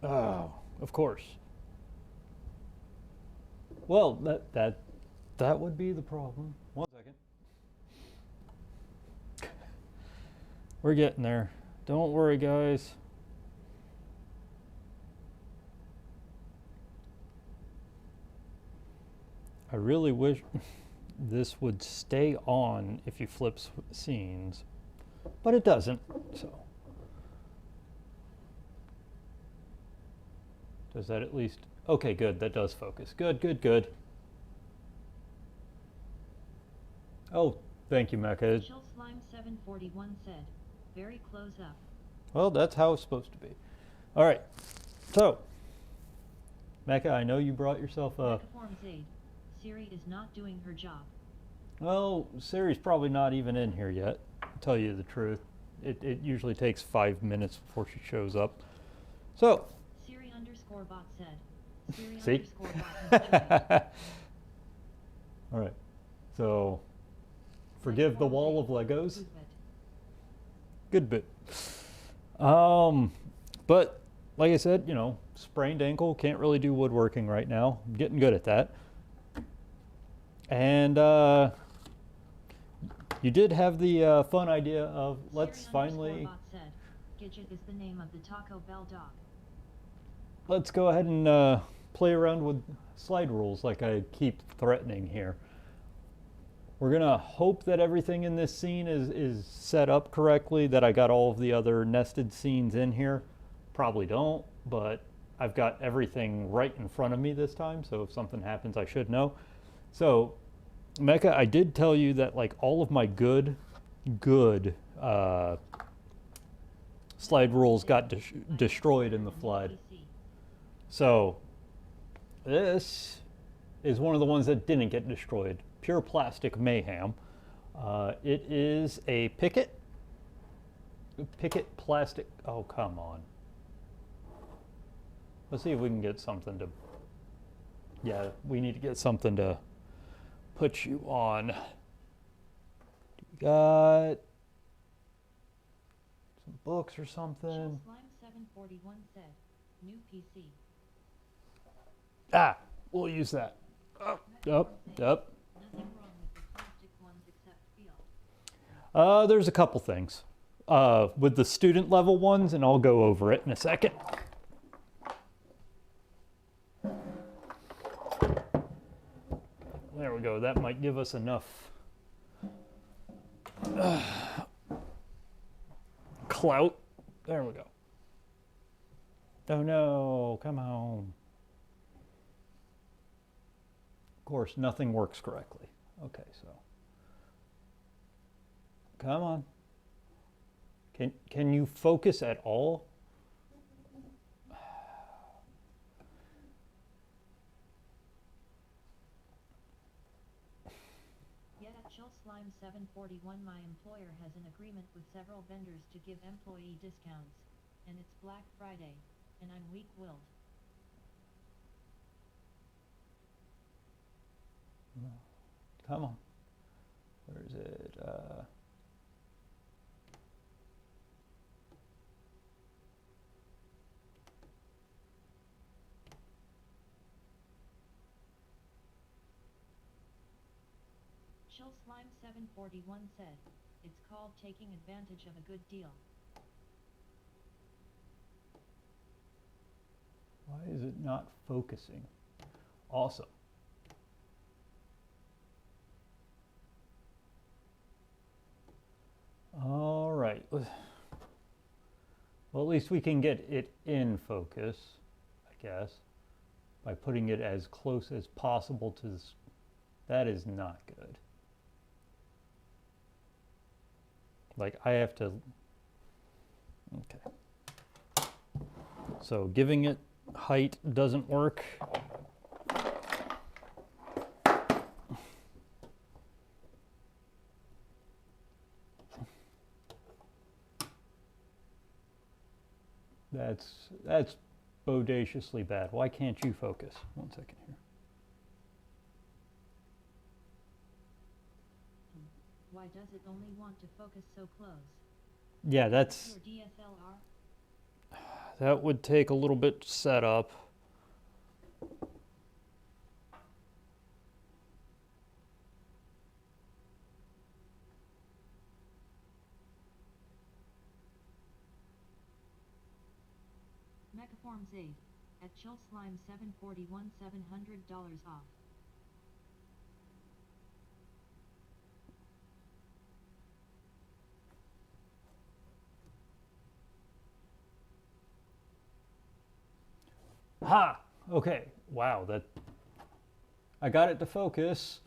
Oh, of course. Well, that would be the problem. 1 second. We're getting there. Don't worry, guys. I really wish this would stay on if you flip scenes, but it doesn't. So, does that at least? Okay, good. That does focus. Good, good, good. Oh, thank you, Mecha. Chill Slime 741 said, very close up. Well, that's how it's supposed to be. All right. So, Mecha, I know you brought yourself a. Mechaforms aid. Siri is not doing her job. Well, Siri's probably not even in here yet. To tell you the truth, it usually takes 5 minutes before she shows up. So. Siri underscore bot said. Siri See? underscore bot has joined. All right. So, forgive the wall of Legos. Good bit. But like I said, you know, sprained ankle, can't really do woodworking right now. I'm getting good at that. And you did have the fun idea of let's finally. Bot said, Gidget is the name of the Taco Bell dog. Let's go ahead and play around with slide rules like I keep threatening here. We're gonna hope that everything in this scene is set up correctly, that I got all of the other nested scenes in here. Probably don't, but I've got everything right in front of me this time, so if something happens, I should know. So, Mecha, I did tell you that like all of my good slide rules got destroyed in the flood. So, this is one of the ones that didn't get destroyed. Pure plastic mayhem. It is a picket plastic. Oh, come on. Let's see if we can get something to. Yeah, we need to get something to put you on. You got some books or something? Slime 741 said, new PC. Ah, we'll use that. Up. Nothing wrong with the plastic ones except feel. There's a couple things with the student level ones, and I'll go over it in a second. There we go. That might give us enough clout. There we go. Oh no, come on. Of course, nothing works correctly. Okay, so. Come on. Can you focus at all? Yet at Chill Slime 741 my employer has an agreement with several vendors to give employee discounts. And it's Black Friday. And I'm weak-willed. Come on. Where is it? Chill Slime 741 said, it's called taking advantage of a good deal. Why is it not focusing? Awesome. All right. Well, at least we can get it in focus, I guess, by putting it as close as possible to this. That is not good. Like I have to. Okay. So giving it height doesn't work. That's bodaciously bad. Why can't you focus? 1 second here. Why does it only want to focus so close? Yeah, that's Your DSLR? that would take a little bit to set up. Megaforms 8. At Chill Slime 741 $700 off. Ha! Okay. Wow, I got it to focus.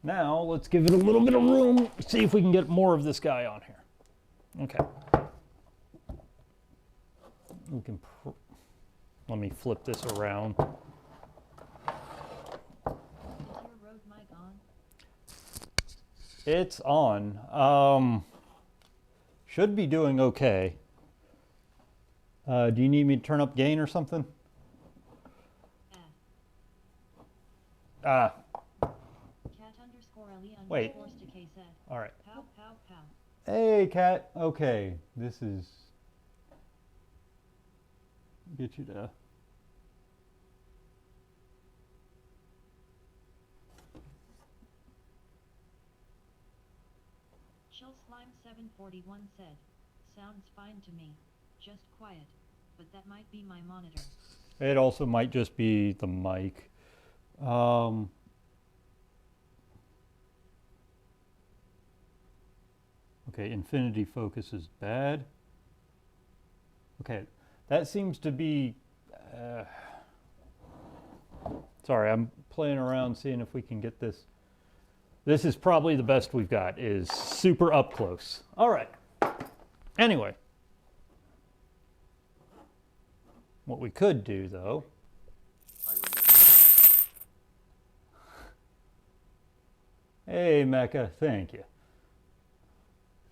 Now, let's give it a little bit of room. See if we can get more of this guy on here. Okay. We can, let me flip this around. Is your Rode mic on? It's on. Should be doing okay. Do you need me to turn up gain or something? Cat underscore LE Wait. underscore sticky said. All right. Pow, pow, pow. Hey, cat. Okay, this is... Get you to... Chill Slime 741 said, sounds fine to me, just quiet, but that might be my monitor. It also might just be the mic. Okay, infinity focus is bad. Okay, that seems to be... sorry, I'm playing around seeing if we can get this. This is probably the best we've got, is super up close. All right. Anyway. What we could do, though... Hey, Mecca, thank you.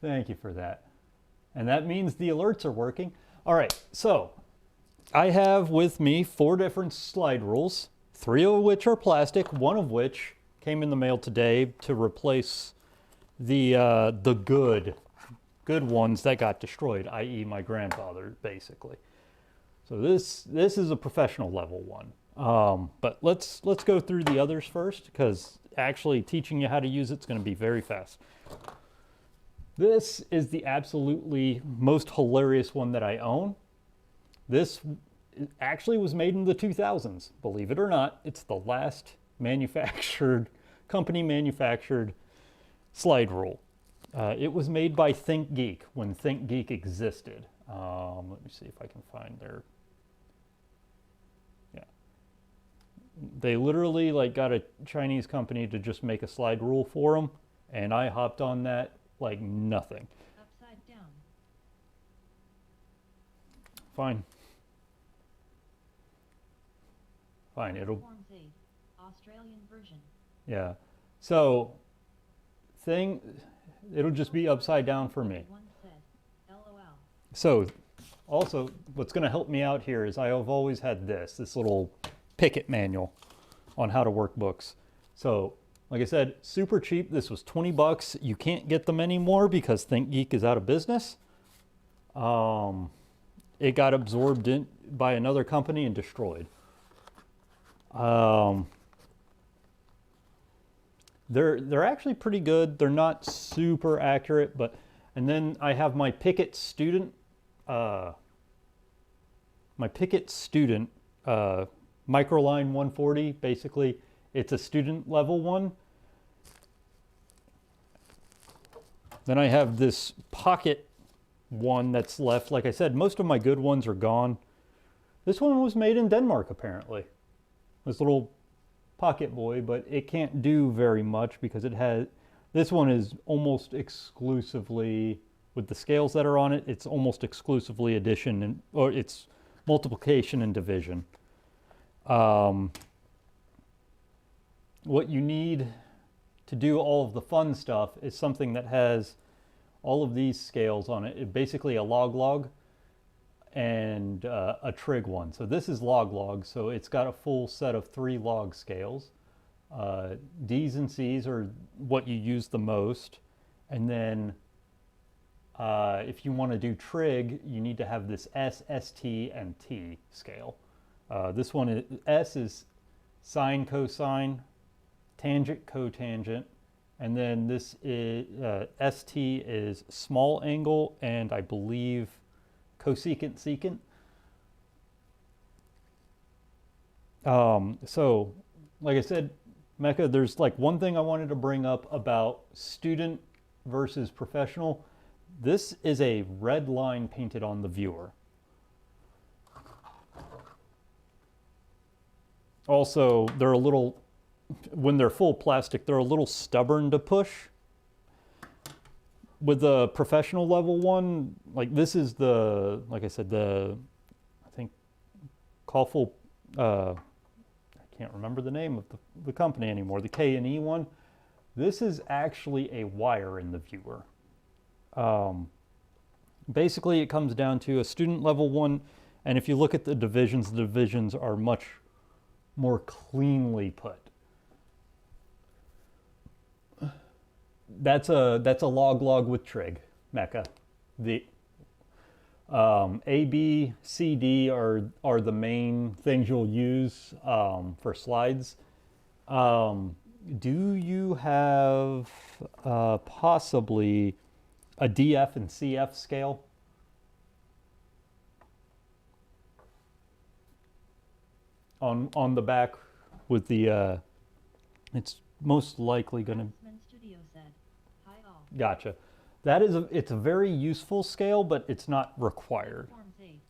Thank you for that. And that means the alerts are working. All right, so I have with me 4 different slide rules, 3 of which are plastic, 1 of which came in the mail today to replace the good ones that got destroyed, i.e. my grandfather, basically. So this is a professional level one. But let's go through the others first, because actually teaching you how to use it's going to be very fast. This is the absolutely most hilarious one that I own. This actually was made in the 2000s, believe it or not. It's the last company manufactured slide rule. It was made by ThinkGeek when ThinkGeek existed. Let me see if I can find their... Yeah. They literally got a Chinese company to just make a slide rule for them, and I hopped on that like nothing. Upside down. Fine. Fine, it'll... Forms 8, Australian version. Yeah. So, it'll just be upside down for me. One said, LOL. So, also, what's going to help me out here is I have always had this little Picket manual on how to work books. So, like I said, super cheap. This was 20 bucks. You can't get them anymore because ThinkGeek is out of business. It got absorbed by another company and destroyed. They're actually pretty good. They're not super accurate, but... And then I have my Picket student... Microline 140, basically. It's a student level one. Then I have this pocket one that's left. Like I said, most of my good ones are gone. This one was made in Denmark, apparently. This little pocket boy, but it can't do very much because it has... This one is almost exclusively, with the scales that are on it, it's almost exclusively addition, or it's multiplication and division. What you need to do all of the fun stuff is something that has all of these scales on it. It's basically a log and a trig one. So this is log, so it's got a full set of 3 log scales. D's and C's are what you use the most. And then if you want to do trig, you need to have this S, ST, and T scale. This one is S is sine, cosine, tangent, cotangent, and then this is ST is small angle, and I believe cosecant, secant. So, like I said, Mecca, there's like one thing I wanted to bring up about student versus professional. This is a red line painted on the viewer. Also, they're a little, when they're full plastic, they're a little stubborn to push. With the professional level one, like this is the, like I said, I think, Koffel, I can't remember the name of the company anymore, the K&E one. This is actually a wire in the viewer. Basically, it comes down to a student level one, and if you look at the divisions are much more cleanly put. That's a log with trig, Mecca. The A, B, C, D are the main things you'll use for slides. Do you have possibly a DF and CF scale? On the back with the, it's most likely going to... Studio said, hi all. Gotcha. That is it's a very useful scale, but it's not required. Forms 8,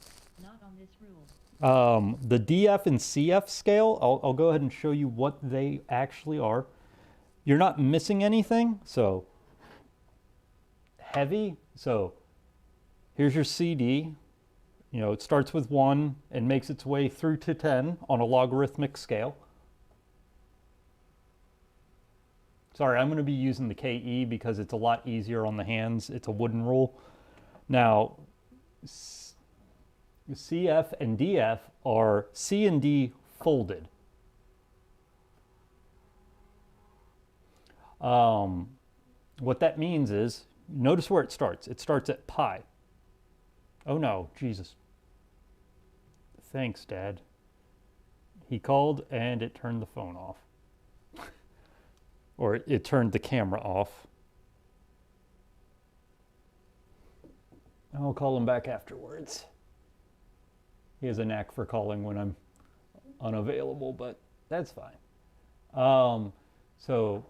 not on this rule. The DF and CF scale, I'll go ahead and show you what they actually are. You're not missing anything, so heavy. So here's your CD. You know, it starts with 1 and makes its way through to 10 on a logarithmic scale. Sorry, I'm going to be using the KE because it's a lot easier on the hands. It's a wooden rule. Now, CF and DF are C and D folded. What that means is, notice where it starts. It starts at pi. Oh no, Jesus. Thanks, Dad. He called and it turned the phone off. Or it turned the camera off. I'll call him back afterwards. He has a knack for calling when I'm unavailable, but that's fine. So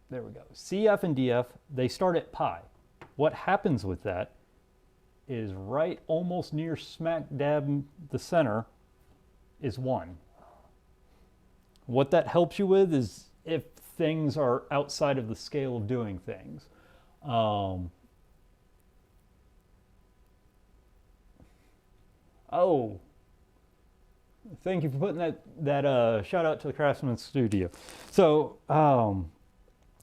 there we go. CF and DF, they start at pi. What happens with that is right almost near smack dab the center is 1. What that helps you with is if things are outside of the scale of doing things. Oh, thank you for putting that shout out to the Craftsman Studio. So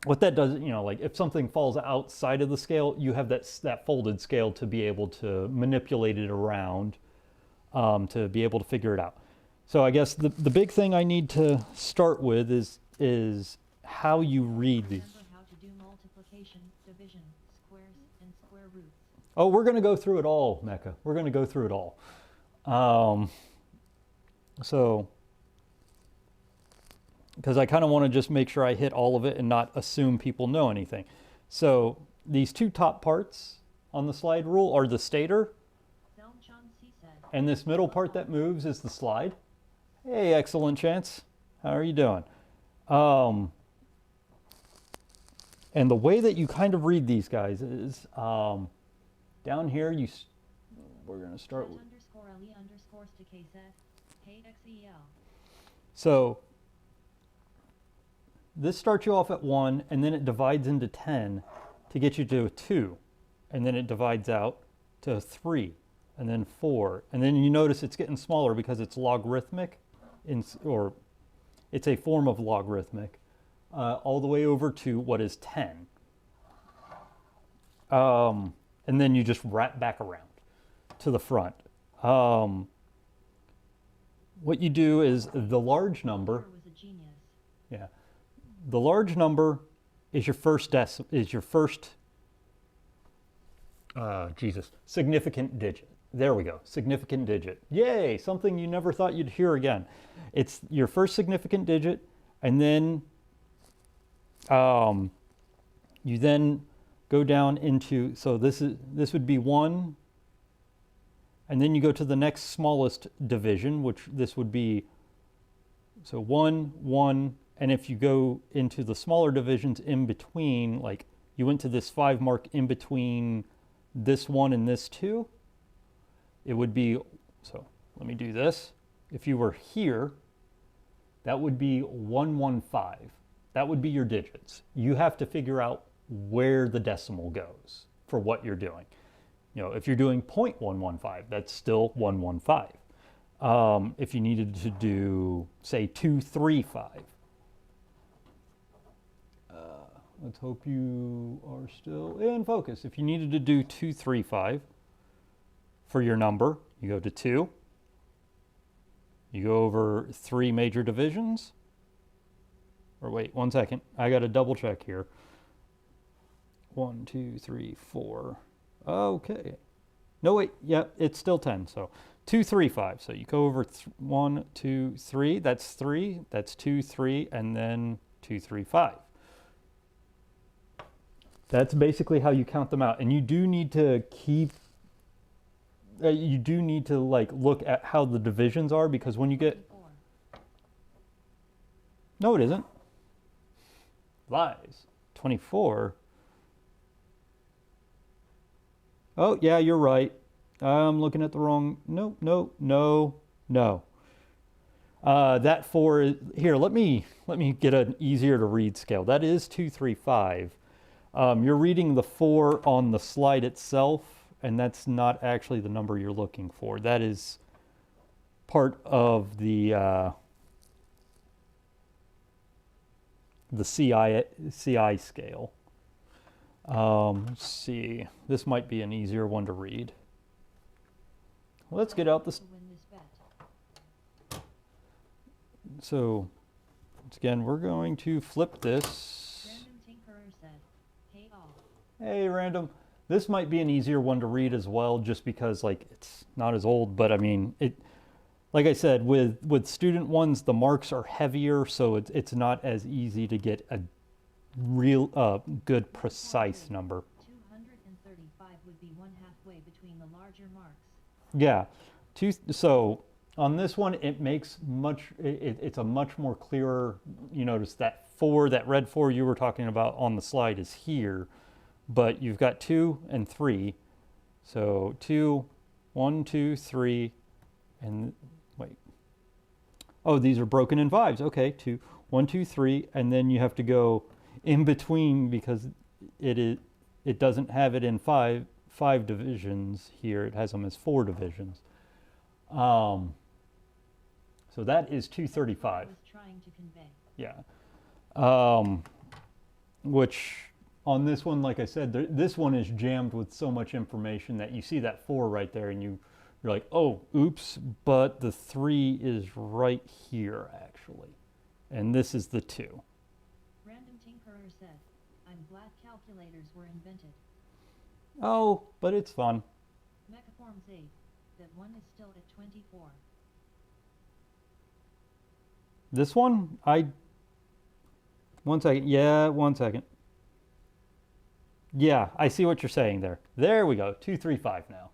what that does, you know, like if something falls outside of the scale, you have that folded scale to be able to manipulate it around, to be able to figure it out. So I guess the big thing I need to start with is how you read these. Remember how to do multiplication, division, squares, and square roots. Oh, we're going to go through it all, Mecca. We're going to go through it all. So, because I kind of want to just make sure I hit all of it and not assume people know anything. So these two top parts on the slide rule are the stator, and this middle part that moves is the slide. Hey, excellent chance. How are you doing? And the way that you kind of read these guys is down here, we're going to start with... So this starts you off at 1, and then it divides into 10 to get you to a 2. And then it divides out to a 3, and then 4. And then you notice it's getting smaller because it's logarithmic, or it's a form of logarithmic, all the way over to what is 10. And then you just wrap back around to the front. What you do is the large number. Yeah, the large number is your first Jesus, significant digit. There we go, significant digit. Yay, something you never thought you'd hear again. It's your first significant digit, and then you then go down into, so this would be 1, and then you go to the next smallest division, which this would be, so 1, 1, and if you go into the smaller divisions in between, like you went to this 5 mark in between this 1 and this 2, it would be, so let me do this. If you were here, that would be 115. That would be your digits. You have to figure out where the decimal goes for what you're doing. You know, if you're doing 0.115, that's still 115. If you needed to do, say, 235, let's hope you are still in focus. If you needed to do 235 for your number, you go to 2. You go over 3 major divisions. Or wait, 1 second. I got to double check here. 1, 2, 3, 4. Okay. No, wait. Yep, it's still 10. So 235. So you go over 1, 2, 3. That's 3. That's 2, 3, and then 235. That's basically how you count them out. And you do need to keep, you do need to like look at how the divisions are, because when you get, no it isn't. Lies. 24. Oh yeah, you're right. I'm looking at the wrong, no, no, no, no. That 4 is, here, let me get an easier to read scale. That is 235. You're reading the 4 on the slide itself, and that's not actually the number you're looking for. That is part of the CI scale. Let's see. This might be an easier one to read. Let's get out this. So, once again, we're going to flip this. Random Tinkerer said, "Hey all." Hey, Random. This might be an easier one to read as well, just because like it's not as old. But I mean, it. Like I said, with student ones, the marks are heavier, so it's not as easy to get a real good precise number. 235 would be 1 halfway between the larger marks. Yeah, so on this one, it makes it's a much more clearer. You notice that 4, that red 4 you were talking about on the slide is here, but you've got 2 and 3. So 2, 1, 2, 3, and wait. Oh, these are broken in 5s. Okay, 2, 1, 2, 3, and then you have to go in between because it doesn't have it in five divisions here. It has them as 4 divisions. So that is 235. Was trying to convey. Yeah. Which on this one, like I said, this one is jammed with so much information that you see that 4 right there, and you're like, oh, oops, but the 3 is right here actually, and this is the 2. Random Tinkerer said, "I'm glad calculators were invented." Oh, but it's fun. Mechaforms 8, that one is still at 24. This one, 1 second. Yeah, 1 second. Yeah, I see what you're saying there. There we go, 235 now.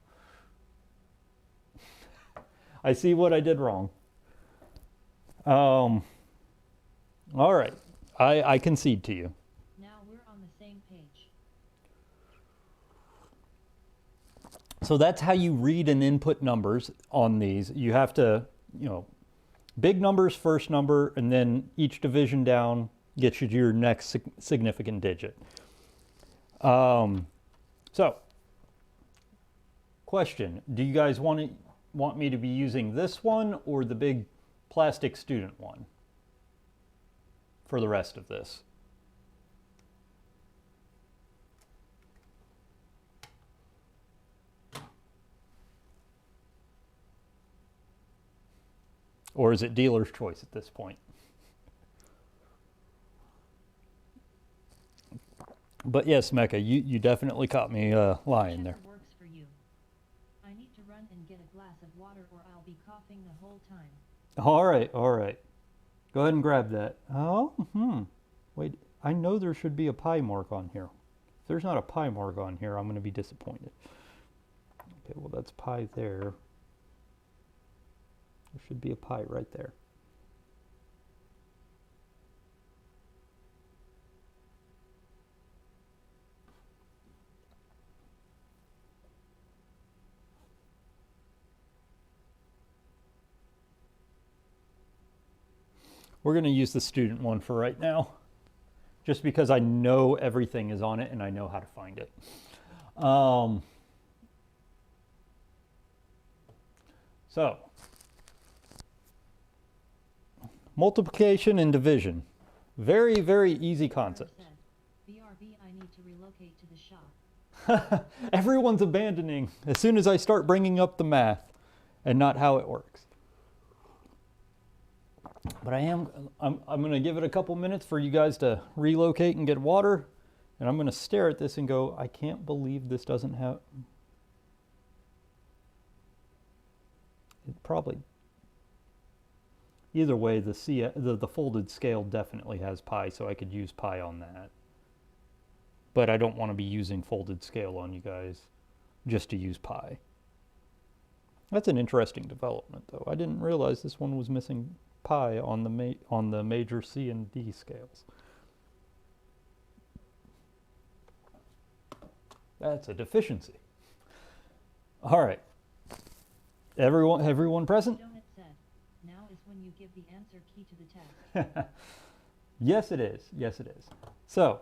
I see what I did wrong. All right, I concede to you. Now we're on the same page. So that's how you read and input numbers on these. You have to, big numbers, first number, and then each division down gets you to your next significant digit. So, question, do you guys want me to be using this one or the big plastic student one for the rest of this? Or is it dealer's choice at this point? But yes, Mecca, you definitely caught me lying there. water or I'll be coughing the whole time. All right, all right. Go ahead and grab that. Oh, wait, I know there should be a pie mark on here. If there's not a pie mark on here, I'm going to be disappointed. Okay, well, that's pie there. There should be a pie right there. We're going to use the student one for right now, just because I know everything is on it and I know how to find it. So, multiplication and division. Very, very easy concept. BRB, I need to relocate to the shop. Everyone's abandoning as soon as I start bringing up the math and not how it works. But I'm going to give it a couple minutes for you guys to relocate and get water. And I'm going to stare at this and go, I can't believe this doesn't have... It probably... Either way, the folded scale definitely has pi, so I could use pi on that. But I don't want to be using folded scale on you guys just to use pi. That's an interesting development, though. I didn't realize this one was missing pi on the major C and D scales. That's a deficiency. All right. Everyone present? Donut said, now is when you give the answer key to the test. Yes, it is. Yes, it is. So,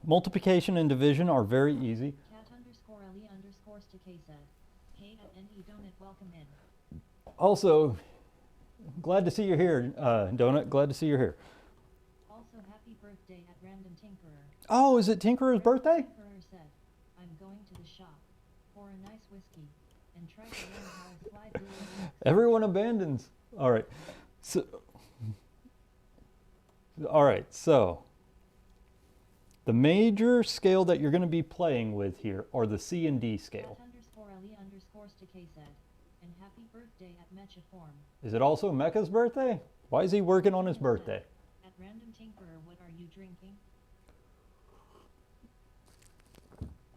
multiplication and division are very easy. Cat_LE_STK said, hey at NE Donut, welcome in. Also, glad to see you here, Donut. Glad to see you here. Also, happy birthday at Random Tinkerer. Oh, is it Tinkerer's birthday? Tinkerer said, I'm going to the shop for a nice whiskey and try to learn how a slide rule works. Everyone abandons. All right. So, the major scale that you're going to be playing with here are the C and D scale. Cat_LE_STK said, and happy birthday at Mechaform. Is it also Mecha's birthday? Why is he working on his birthday? At Random Tinkerer, what are you drinking?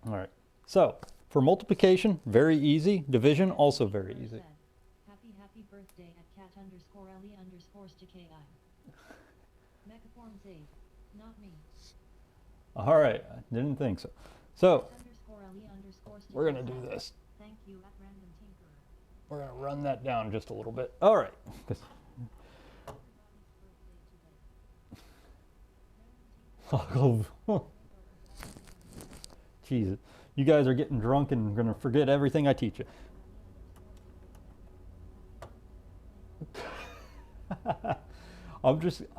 All right. So, for multiplication, very easy. Division, also very easy. Said, happy birthday at cat_LE_STKI. Mechaform Z, not me. All right. I didn't think so. So, cat_LE_STK we're going to do this. Thank you at Random Tinkerer. We're going to run that down just a little bit. All right. Jesus. You guys are getting drunk and going to forget everything I teach you.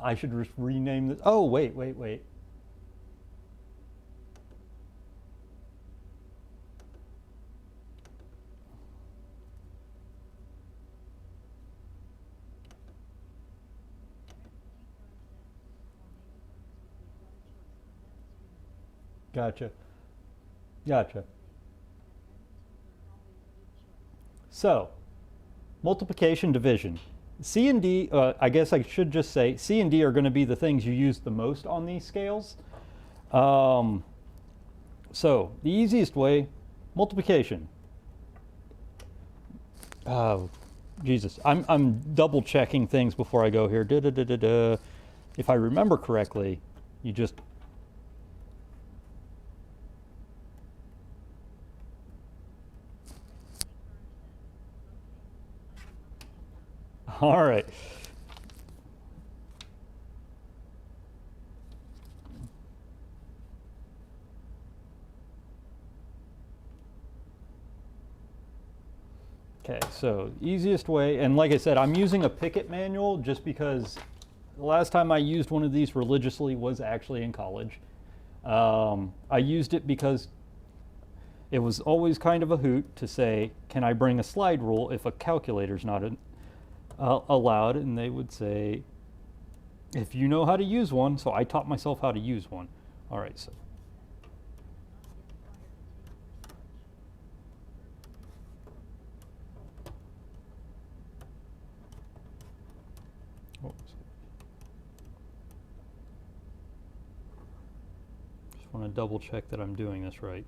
I should just rename this. Oh, wait. Gotcha. So, multiplication, division. C and D, I guess I should just say, C and D are going to be the things you use the most on these scales. So, the easiest way, multiplication. Oh, Jesus. I'm double checking things before I go here. If I remember correctly, you just... All right. Okay, so easiest way, and like I said, I'm using a Pickett manual just because the last time I used one of these religiously was actually in college. I used it because it was always kind of a hoot to say, can I bring a slide rule if a calculator's not allowed? And they would say, if you know how to use one. So I taught myself how to use one. All right, so. Just want to double check that I'm doing this right.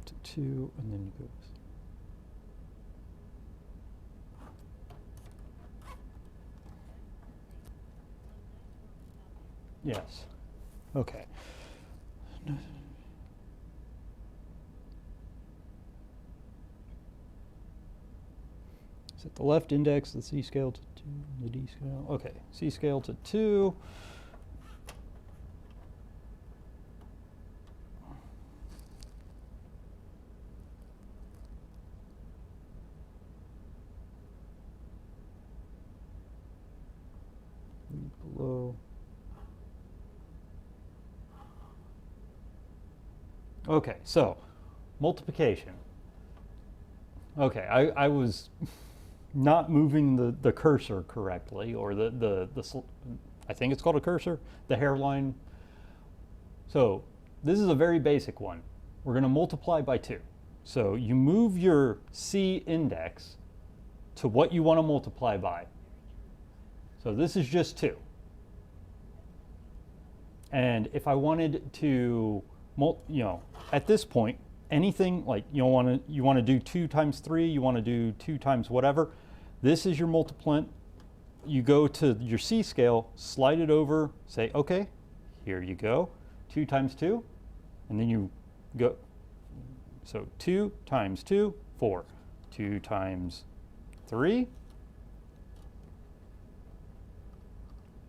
To 2, and then you go. Yes. Okay. Set the left index, the C scale to 2, the D scale. Okay, C scale to 2. Below. Okay, so multiplication. Okay, I was not moving the cursor correctly, or I think it's called a cursor, the hairline. So this is a very basic one. We're going to multiply by 2. So you move your C index to what you want to multiply by. So this is just 2. And if I wanted to, at this point, anything like you want to do 2 times 3, you want to do 2 times whatever, this is your multiplant. You go to your C scale, slide it over, say, okay, here you go, 2 times 2, and then you go, so 2 times 2, 4, 2 times 3,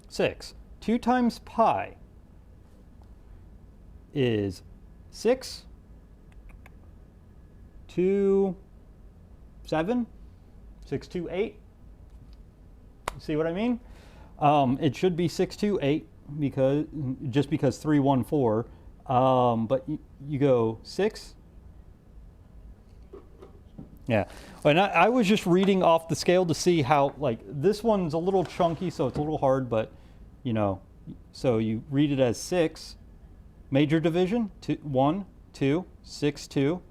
6. 2 times pi is 6, 2, 7, 6, 2, 8. See what I mean? It should be 6, 2, 8 because 3, 1, 4. But you go 6. Yeah, and I was just reading off the scale to see how, like, this one's a little chunky, so it's a little hard, but, so you read it as 6, major division, 1, 2, 6, 2,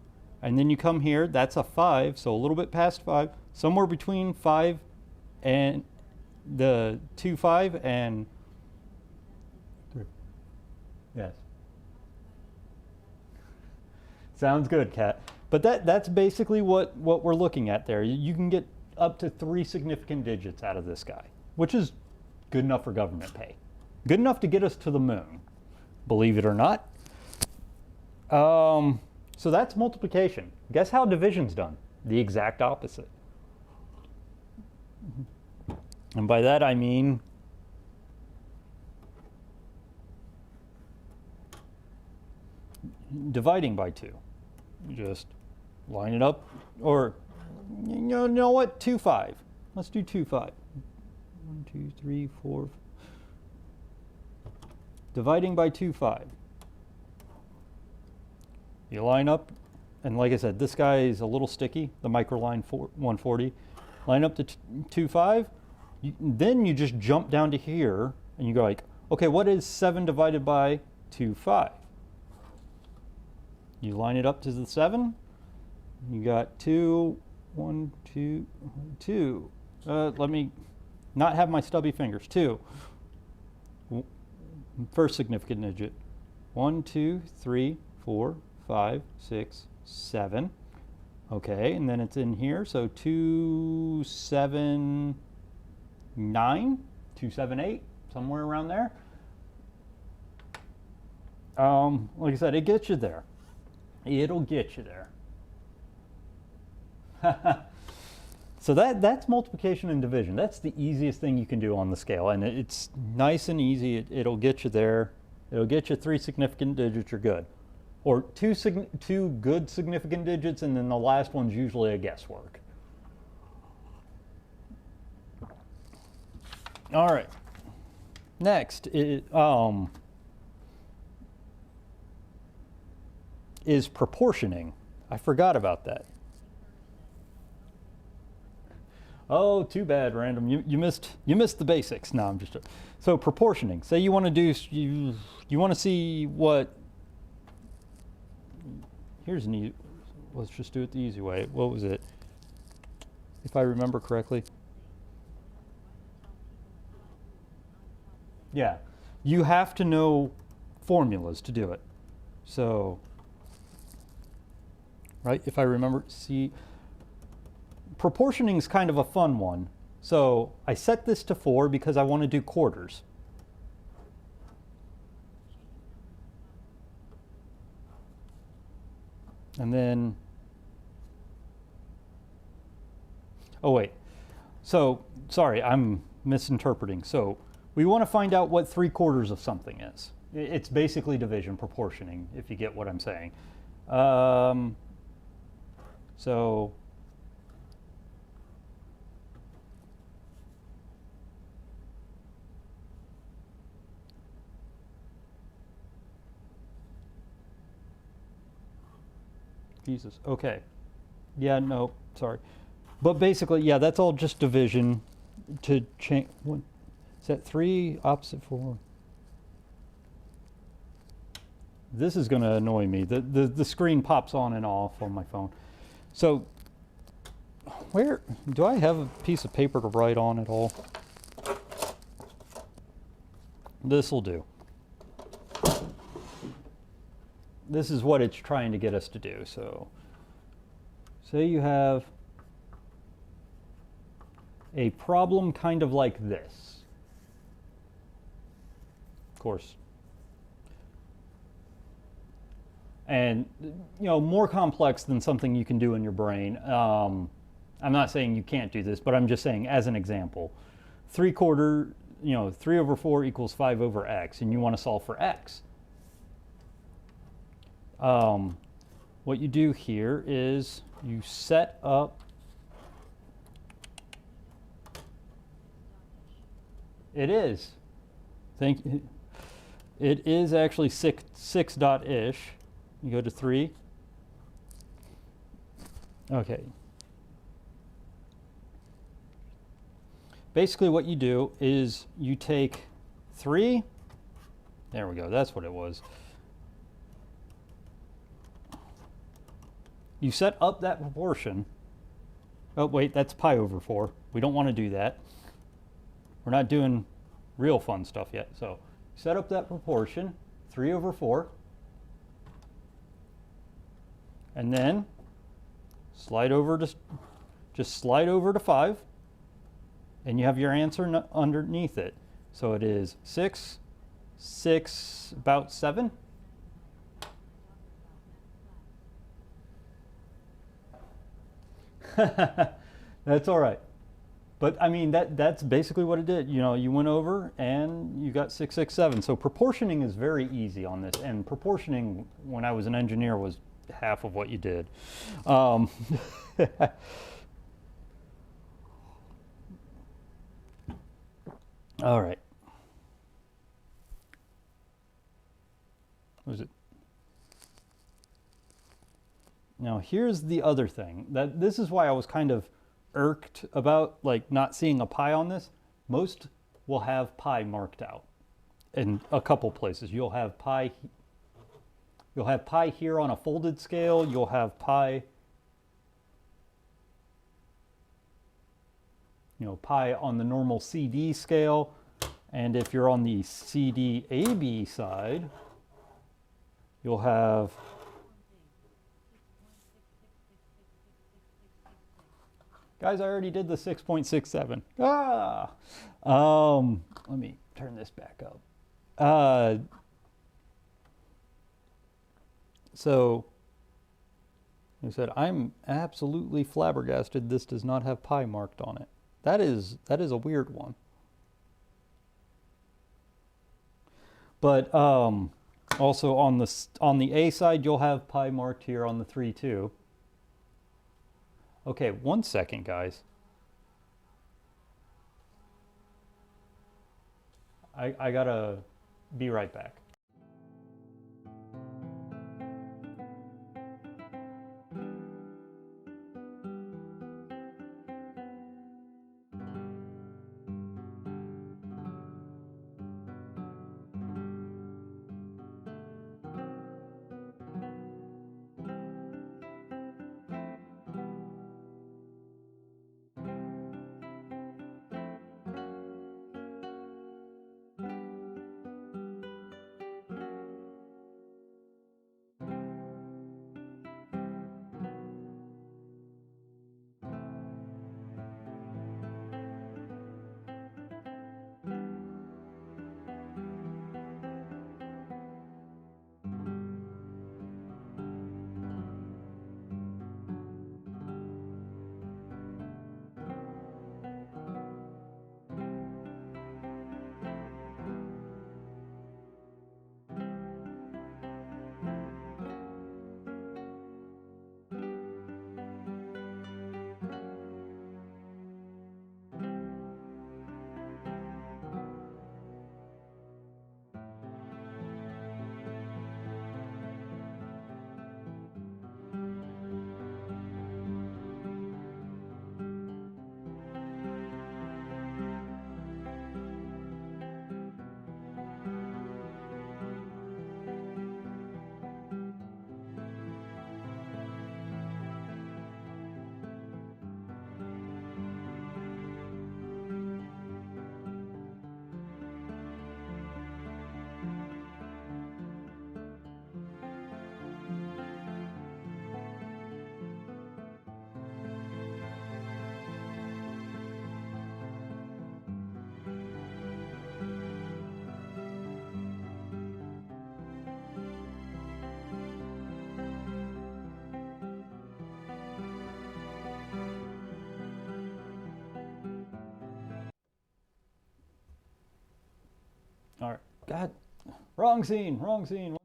and then you come here, that's a 5, so a little bit past 5, somewhere between 5 and the 2, 5 and 3. Yes. Sounds good, Kat. But that's basically what we're looking at there. You can get up to 3 significant digits out of this guy, which is good enough for government pay. Good enough to get us to the moon, believe it or not. So that's multiplication. Guess how division's done? The exact opposite. And by that I mean dividing by 2. Just line it up, or you know what? 2, 5. Let's do 2, 5. 1, 2, 3, 4. Dividing by 2, 5. You line up, and like I said, this guy is a little sticky, the microline 140. Line up to 2, 5. Then you just jump down to here, and you go like, okay, what is 7 divided by 2, 5? You line it up to the 7. You got 2, 1, 2, 2. Let me not have my stubby fingers. 2. First significant digit. 1, 2, 3, 4, 5, 6, 7. Okay, and then it's in here. So 2, 7, 9, 2, 7, 8, somewhere around there. Like I said, it gets you there. It'll get you there. So that's multiplication and division. That's the easiest thing you can do on the scale, and it's nice and easy. It'll get you there. It'll get you 3 significant digits. You're good, or 2 good significant digits, and then the last one's usually a guesswork. All right. Next is proportioning. I forgot about that. Oh, too bad, random. You missed the basics. No, I'm just so proportioning. Say you want to do you want to see what. Here's an easy. Let's just do it the easy way. What was it? If I remember correctly. Yeah, you have to know formulas to do it. So, right, if I remember, see, proportioning is kind of a fun one. So I set this to 4 because I want to do quarters. And then, oh wait, so sorry, I'm misinterpreting. So we want to find out what 3/4 of something is. It's basically division, proportioning, if you get what I'm saying. So Jesus, okay. Yeah, no, sorry. But basically, yeah, that's all just division to change. Is that 3 opposite 4? This is going to annoy me. The screen pops on and off on my phone. So, where do I have a piece of paper to write on at all? This will do. This is what it's trying to get us to do. So, say you have a problem kind of like this. Of course. And, more complex than something you can do in your brain. I'm not saying you can't do this, but I'm just saying as an example. 3/4, 3/4 equals 5/x, and you want to solve for x. What you do here is you set up, it is, thank you. It is actually 6 dot ish. You go to 3. Okay. Basically what you do is you take 3, there we go, that's what it was. You set up that proportion. Oh wait, that's pi/4. We don't want to do that. We're not doing real fun stuff yet. So set up that proportion, 3/4. And then slide over to, just slide over to 5. And you have your answer underneath it. So it is 6, about 7. That's all right. But I mean, that's basically what it did. You went over and you got 667. So proportioning is very easy on this. And proportioning, when I was an engineer, was half of what you did. All right. What was it? Now here's the other thing. This is why I was kind of irked about like not seeing a pi on this. Most will have pi marked out in a couple places. You'll have pi here on a folded scale. You'll have pi, pi on the normal CD scale. And if you're on the CD/AB side, you'll have, guys, I already did the 6.67. Let me turn this back up. So I said, I'm absolutely flabbergasted this does not have pi marked on it. That is a weird one. But also on the A side, you'll have pi marked here on the 3 too. Okay, 1 second, guys. I gotta be right back. All right. God, wrong scene. 1 second.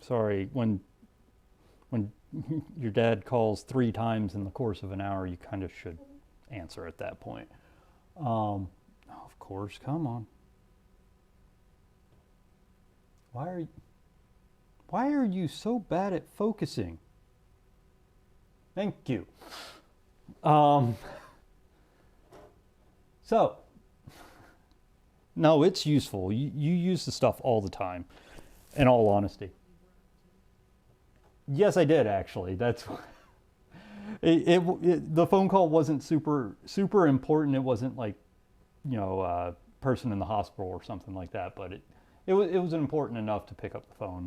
Sorry, when your dad calls 3 times in the course of an hour, you kind of should answer at that point. Of course, come on. Why are you so bad at focusing? Thank you. So, no, it's useful. You use the stuff all the time, in all honesty. Yes, I did actually. That's the phone call wasn't super important. It wasn't like, a person in the hospital or something like that, but it was important enough to pick up the phone.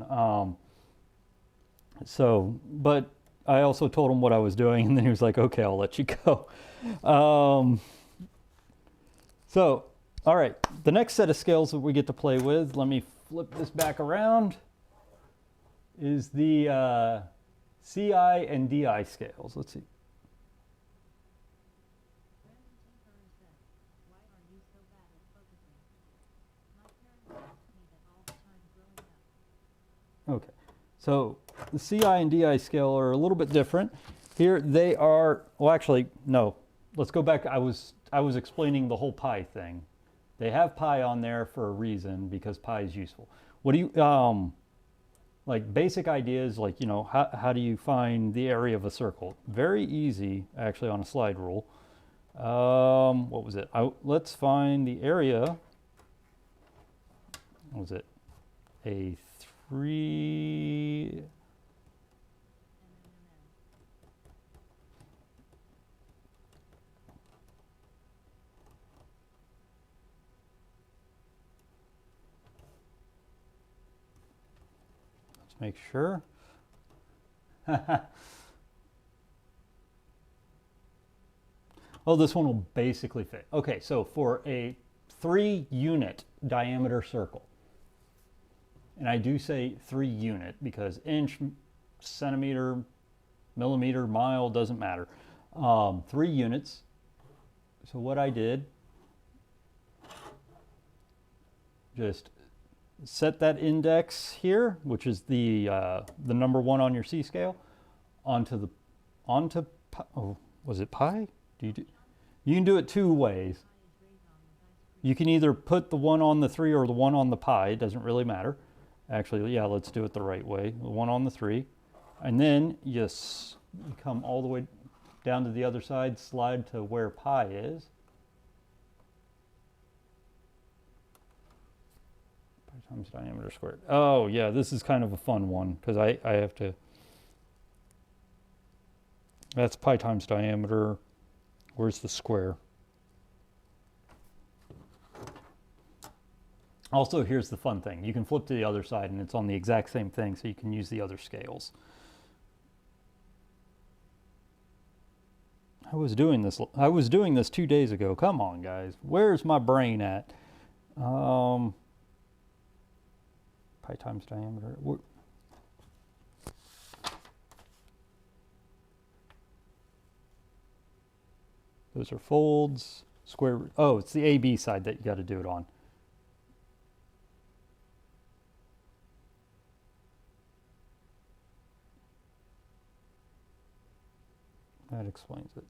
But I also told him what I was doing, and then he was like, "Okay, I'll let you go." All right, the next set of scales that we get to play with, let me flip this back around, is the CI and DI scales. Let's see. Brandon Tinkerer said, "Why are you so bad at focusing? My parents asked me that all the time growing up." Okay, so the CI and DI scale are a little bit different. Here they are, well actually, no, let's go back. I was explaining the whole pi thing. They have pi on there for a reason, because pi is useful. What do you, like basic ideas, like, how do you find the area of a circle? Very easy, actually, on a slide rule. What was it? Let's find the area. What was it? A 3... Let's make sure. Oh, this one will basically fit. Okay, so for a 3-unit diameter circle, and I do say 3-unit because inch, centimeter, millimeter, mile, doesn't matter. 3 units. So what I did, just set that index here, which is the number 1 on your C scale, onto oh, was it pi? You can do it 2 ways. You can either put the 1 on the 3 or the 1 on the pi. It doesn't really matter. Actually, yeah, let's do it the right way. The 1 on the 3. And then you come all the way down to the other side, slide to where pi is. Pi times diameter squared. Oh, yeah, this is kind of a fun one, because I have to... That's pi times diameter. Where's the square? Also, here's the fun thing. You can flip to the other side, and it's on the exact same thing, so you can use the other scales. I was doing this 2 days ago. Come on, guys. Where's my brain at? Pi times diameter. Those are folds. Square root. Oh, it's the AB side that you got to do it on. That explains it.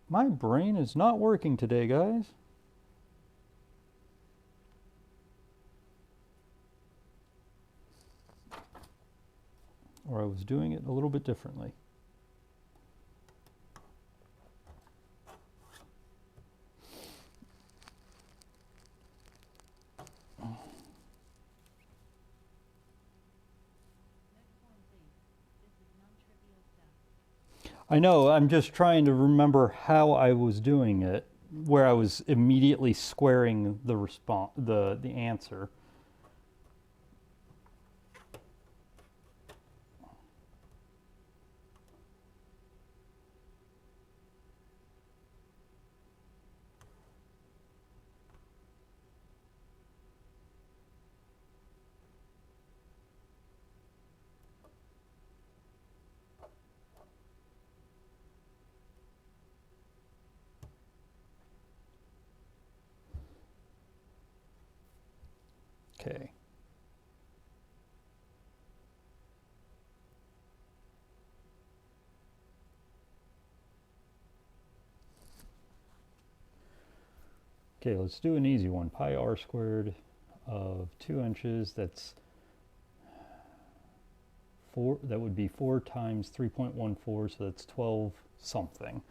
My brain is not working today, guys. Or I was doing it a little bit differently. I know, I'm just trying to remember how I was doing it, where I was immediately squaring the response, the answer. Okay. Okay, let's do an easy one. Pi r squared of 2 inches, that's 4, that would be 4 times 3.14, so that's 12 something.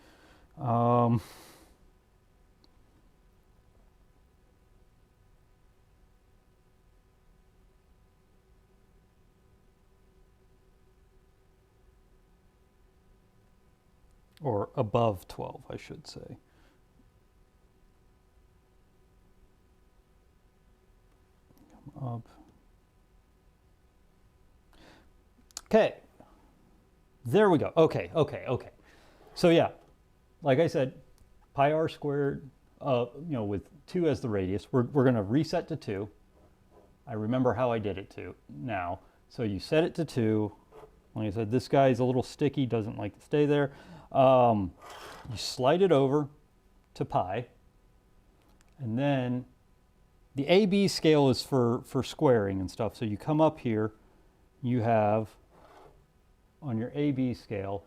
Or above 12, I should say. Come up. Okay. There we go. Okay. So yeah, like I said, pi r squared, with 2 as the radius. We're going to reset to 2. I remember how I did it to now. So you set it to 2. Like I said, this guy's a little sticky, doesn't like to stay there. You slide it over to pi. And then the AB scale is for squaring and stuff. So you come up here, you have on your AB scale.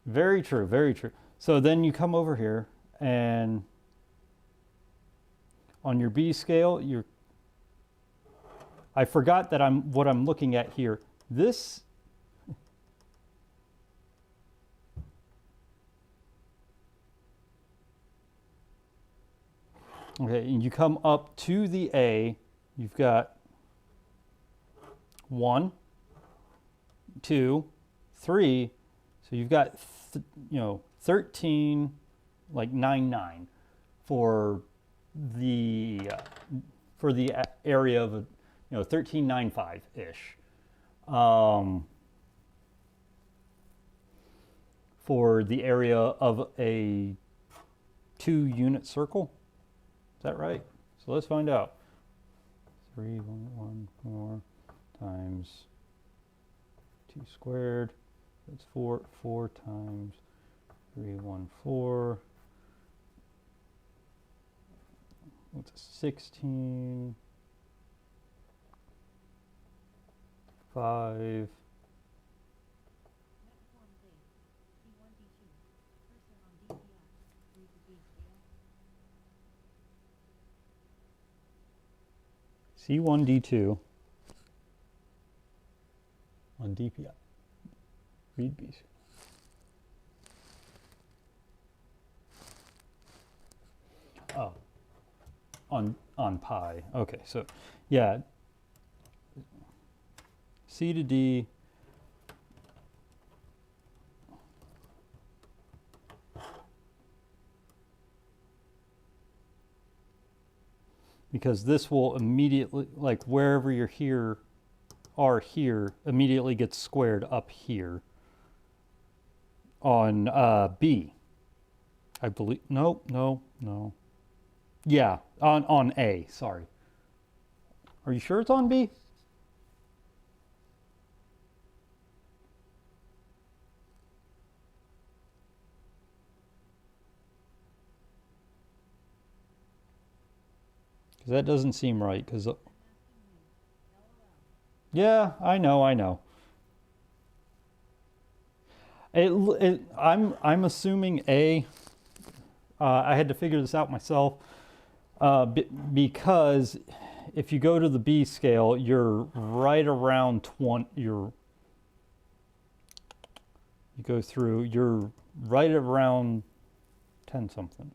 Very true, very true. So then you come over here and on your B scale, I forgot that what I'm looking at here. This okay, and you come up to the A, you've got 1, 2, 3, so you've got 13, like 9 for the area of 1395 ish. For the area of a 2-unit circle. Is that right? So let's find out. 314 times 2 squared. That's 4 times 314. What's a 16? 5. C1D2 on DPI. Read B's. Oh, on pi. Okay, so yeah, C to D. Because this will immediately, like wherever you're here, immediately gets squared up here on B. I believe, no. Yeah, on A, sorry. Are you sure it's on B? Because that doesn't seem right. Because yeah, I know. I'm assuming A. I had to figure this out myself because if you go to the B scale, you're right around 20. You go through. You're right around 10 something.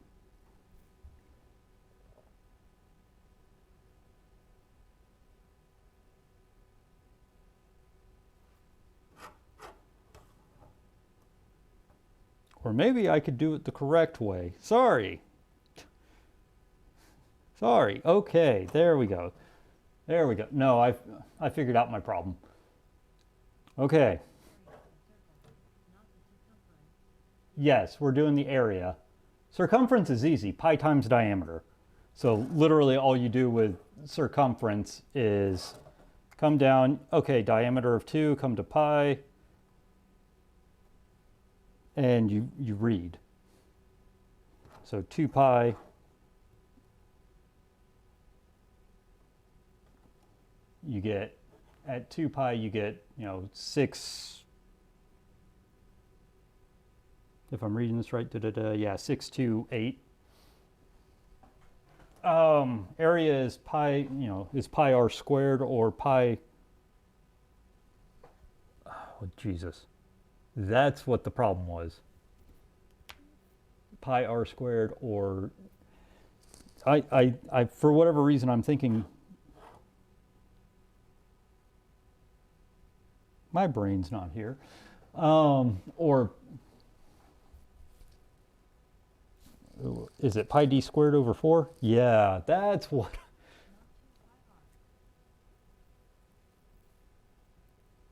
Or maybe I could do it the correct way. Sorry. Okay, there we go. No, I figured out my problem. Okay. Yes, we're doing the area. Circumference is easy, pi times diameter. So literally all you do with circumference is come down, okay, diameter of 2, come to pi, and you read. So 2 pi, you get, at 2 pi you get, 6, if I'm reading this right, yeah, 628. Area is pi, is pi r squared or pi, oh Jesus, that's what the problem was. Pi r squared, or I for whatever reason I'm thinking, my brain's not here, or is it pi d squared over 4? Yeah, that's what.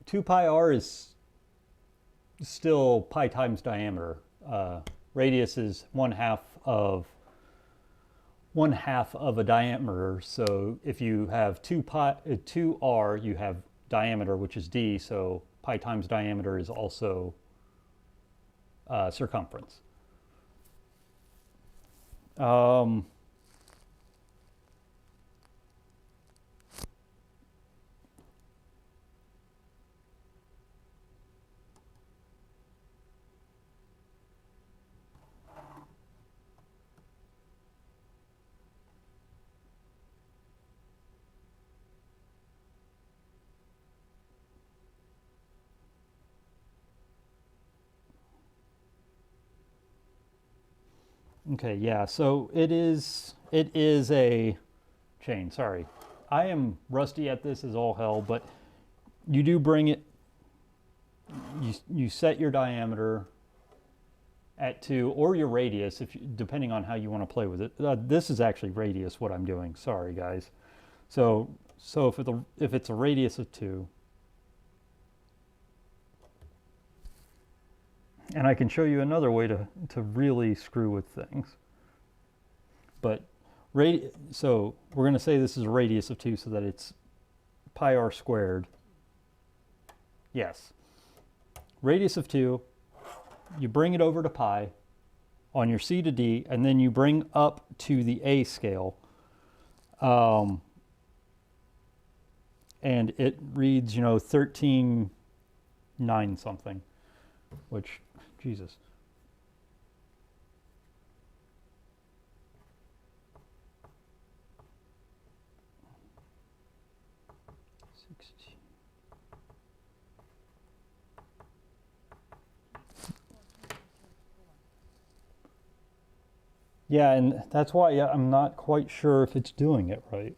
2 pi r is still pi times diameter. Radius is one half of a diameter. So if you have 2r, you have diameter, which is d. So pi times diameter is also circumference. Okay, yeah, so it is a chain. Sorry, I am rusty at this as all hell, but you do bring it, you set your diameter at 2, or your radius, depending on how you want to play with it. This is actually radius, what I'm doing. Sorry, guys. So if it's a radius of 2, and I can show you another way to really screw with things. But so we're going to say this is a radius of 2, so that it's pi r squared. Yes. Radius of 2, you bring it over to pi on your C to D, and then you bring up to the A scale. And it reads, 13.9 something, which, Jesus. Yeah, and that's why I'm not quite sure if it's doing it right.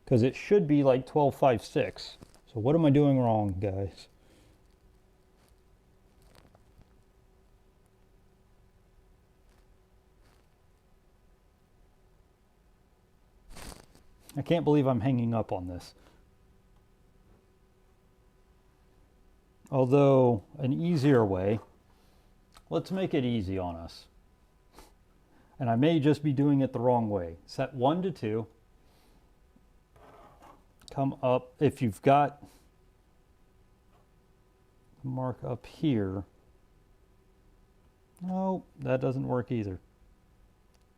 Because it should be like 12.56. So what am I doing wrong, guys? I can't believe I'm hanging up on this. Although, an easier way, let's make it easy on us. And I may just be doing it the wrong way. Set 1 to 2. Come up, if you've got mark up here. No, that doesn't work either.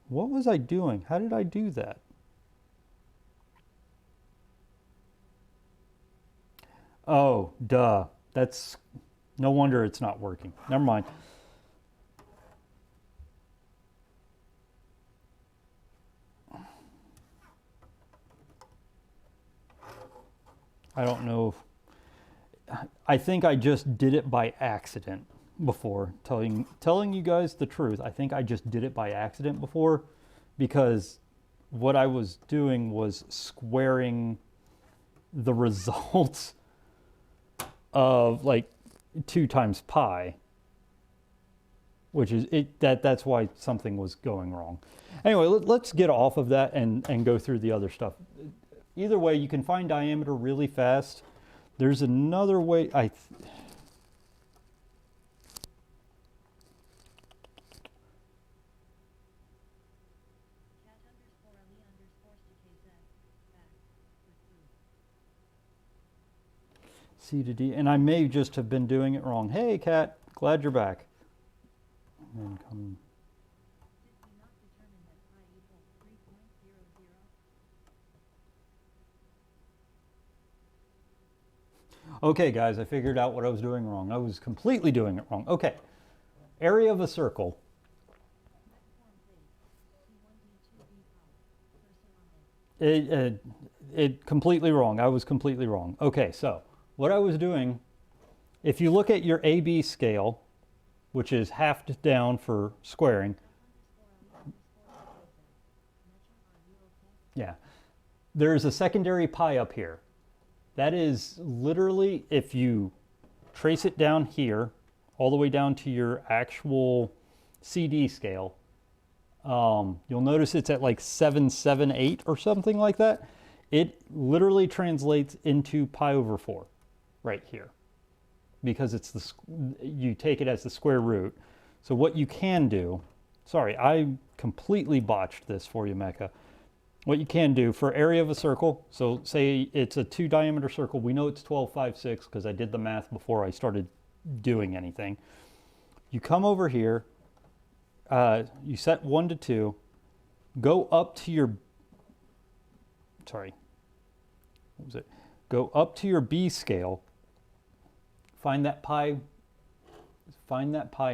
What was I doing? How did I do that? Oh, duh. That's no wonder it's not working. Never mind. I don't know if, I think I just did it by accident before. Telling you guys the truth, I think I just did it by accident before, because what I was doing was squaring the results of like 2 times pi, which is that's why something was going wrong. Anyway, let's get off of that and go through the other stuff. Either way, you can find diameter really fast. There's another way. C to D, and I may just have been doing it wrong. Hey, Kat, glad you're back. And then come. Okay, guys, I figured out what I was doing wrong. I was completely doing it wrong. Okay, area of a circle. It completely wrong. I was completely wrong. Okay, so what I was doing, if you look at your AB scale, which is half down for squaring, yeah, there's a secondary pi up here. That is literally, if you trace it down here, all the way down to your actual CD scale, you'll notice it's at like 778 or something like that. It literally translates into pi over 4 right here, because it's you take it as the square root. So what you can do, sorry, I completely botched this for you, Mecca. What you can do for area of a circle, so say it's a 2 diameter circle, we know it's 12, 5, 6 because I did the math before I started doing anything. You come over here, you set 1 to 2, go up to your, sorry, what was it? Go up to your B scale, find that pi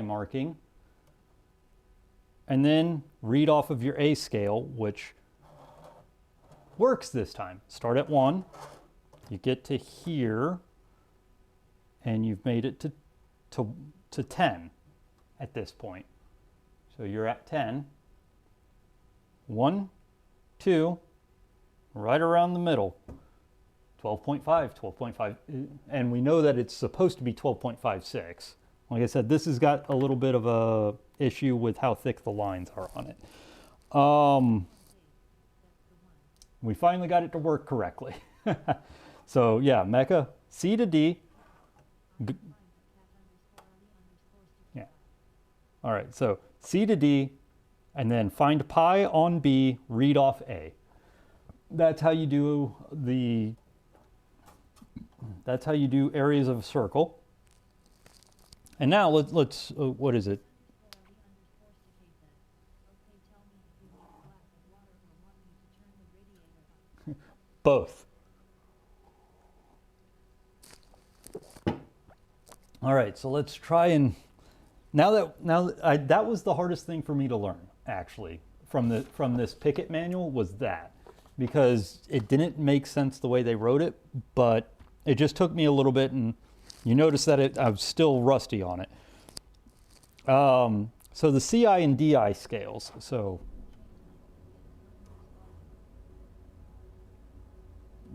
marking, and then read off of your A scale, which works this time. Start at 1, you get to here, and you've made it to 10 at this point. So you're at 10. 1, 2, right around the middle. 12.5, 12.5, and we know that it's supposed to be 12.56. Like I said, this has got a little bit of a issue with how thick the lines are on it. We finally got it to work correctly. So yeah, Mecca, C to D. Yeah. All right, so C to D, and then find pi on B, read off A. That's how you do areas of a circle. And now let's what is it? Both. All right, so let's try and that was the hardest thing for me to learn, actually, from this Pickett manual, was that, because it didn't make sense the way they wrote it, but it just took me a little bit, and you notice that I'm still rusty on it. So the CI and DI scales. So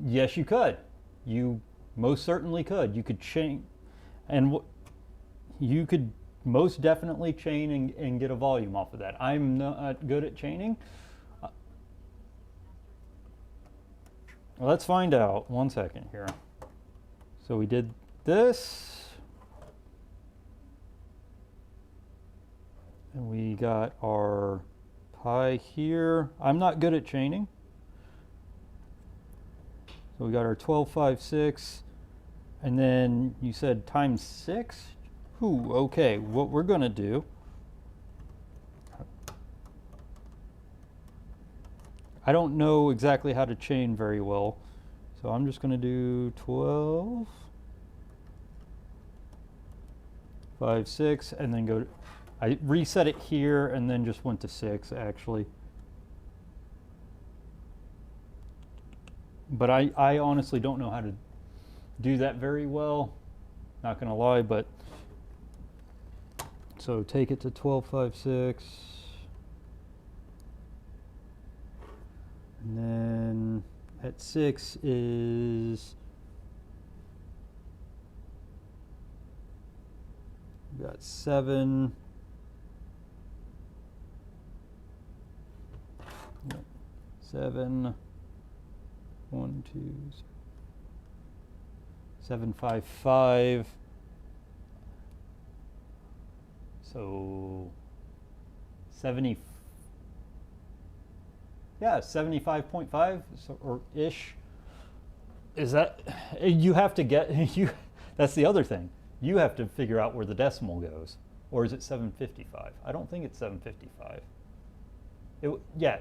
yes, you could. You most certainly could. You could chain, and you could most definitely chain and get a volume off of that. I'm not good at chaining. Let's find out. 1 second here. So we did this, and we got our pi here. I'm not good at chaining. So we got our 12, 5, 6, and then you said times 6? Ooh, okay, what we're gonna do, I don't know exactly how to chain very well, so I'm just gonna do 12, 5, 6, and then go to, I reset it here and then just went to 6 actually. But I honestly don't know how to do that very well, not gonna lie, but so take it to 12, 5, 6, and then at 6 is, we got 7, 7, 1, 2, 7, 5, 5. So 70, yeah, 75.5 or ish. Is that, you have to get, that's the other thing. You have to figure out where the decimal goes. Or is it 755? I don't think it's 755. Yeah.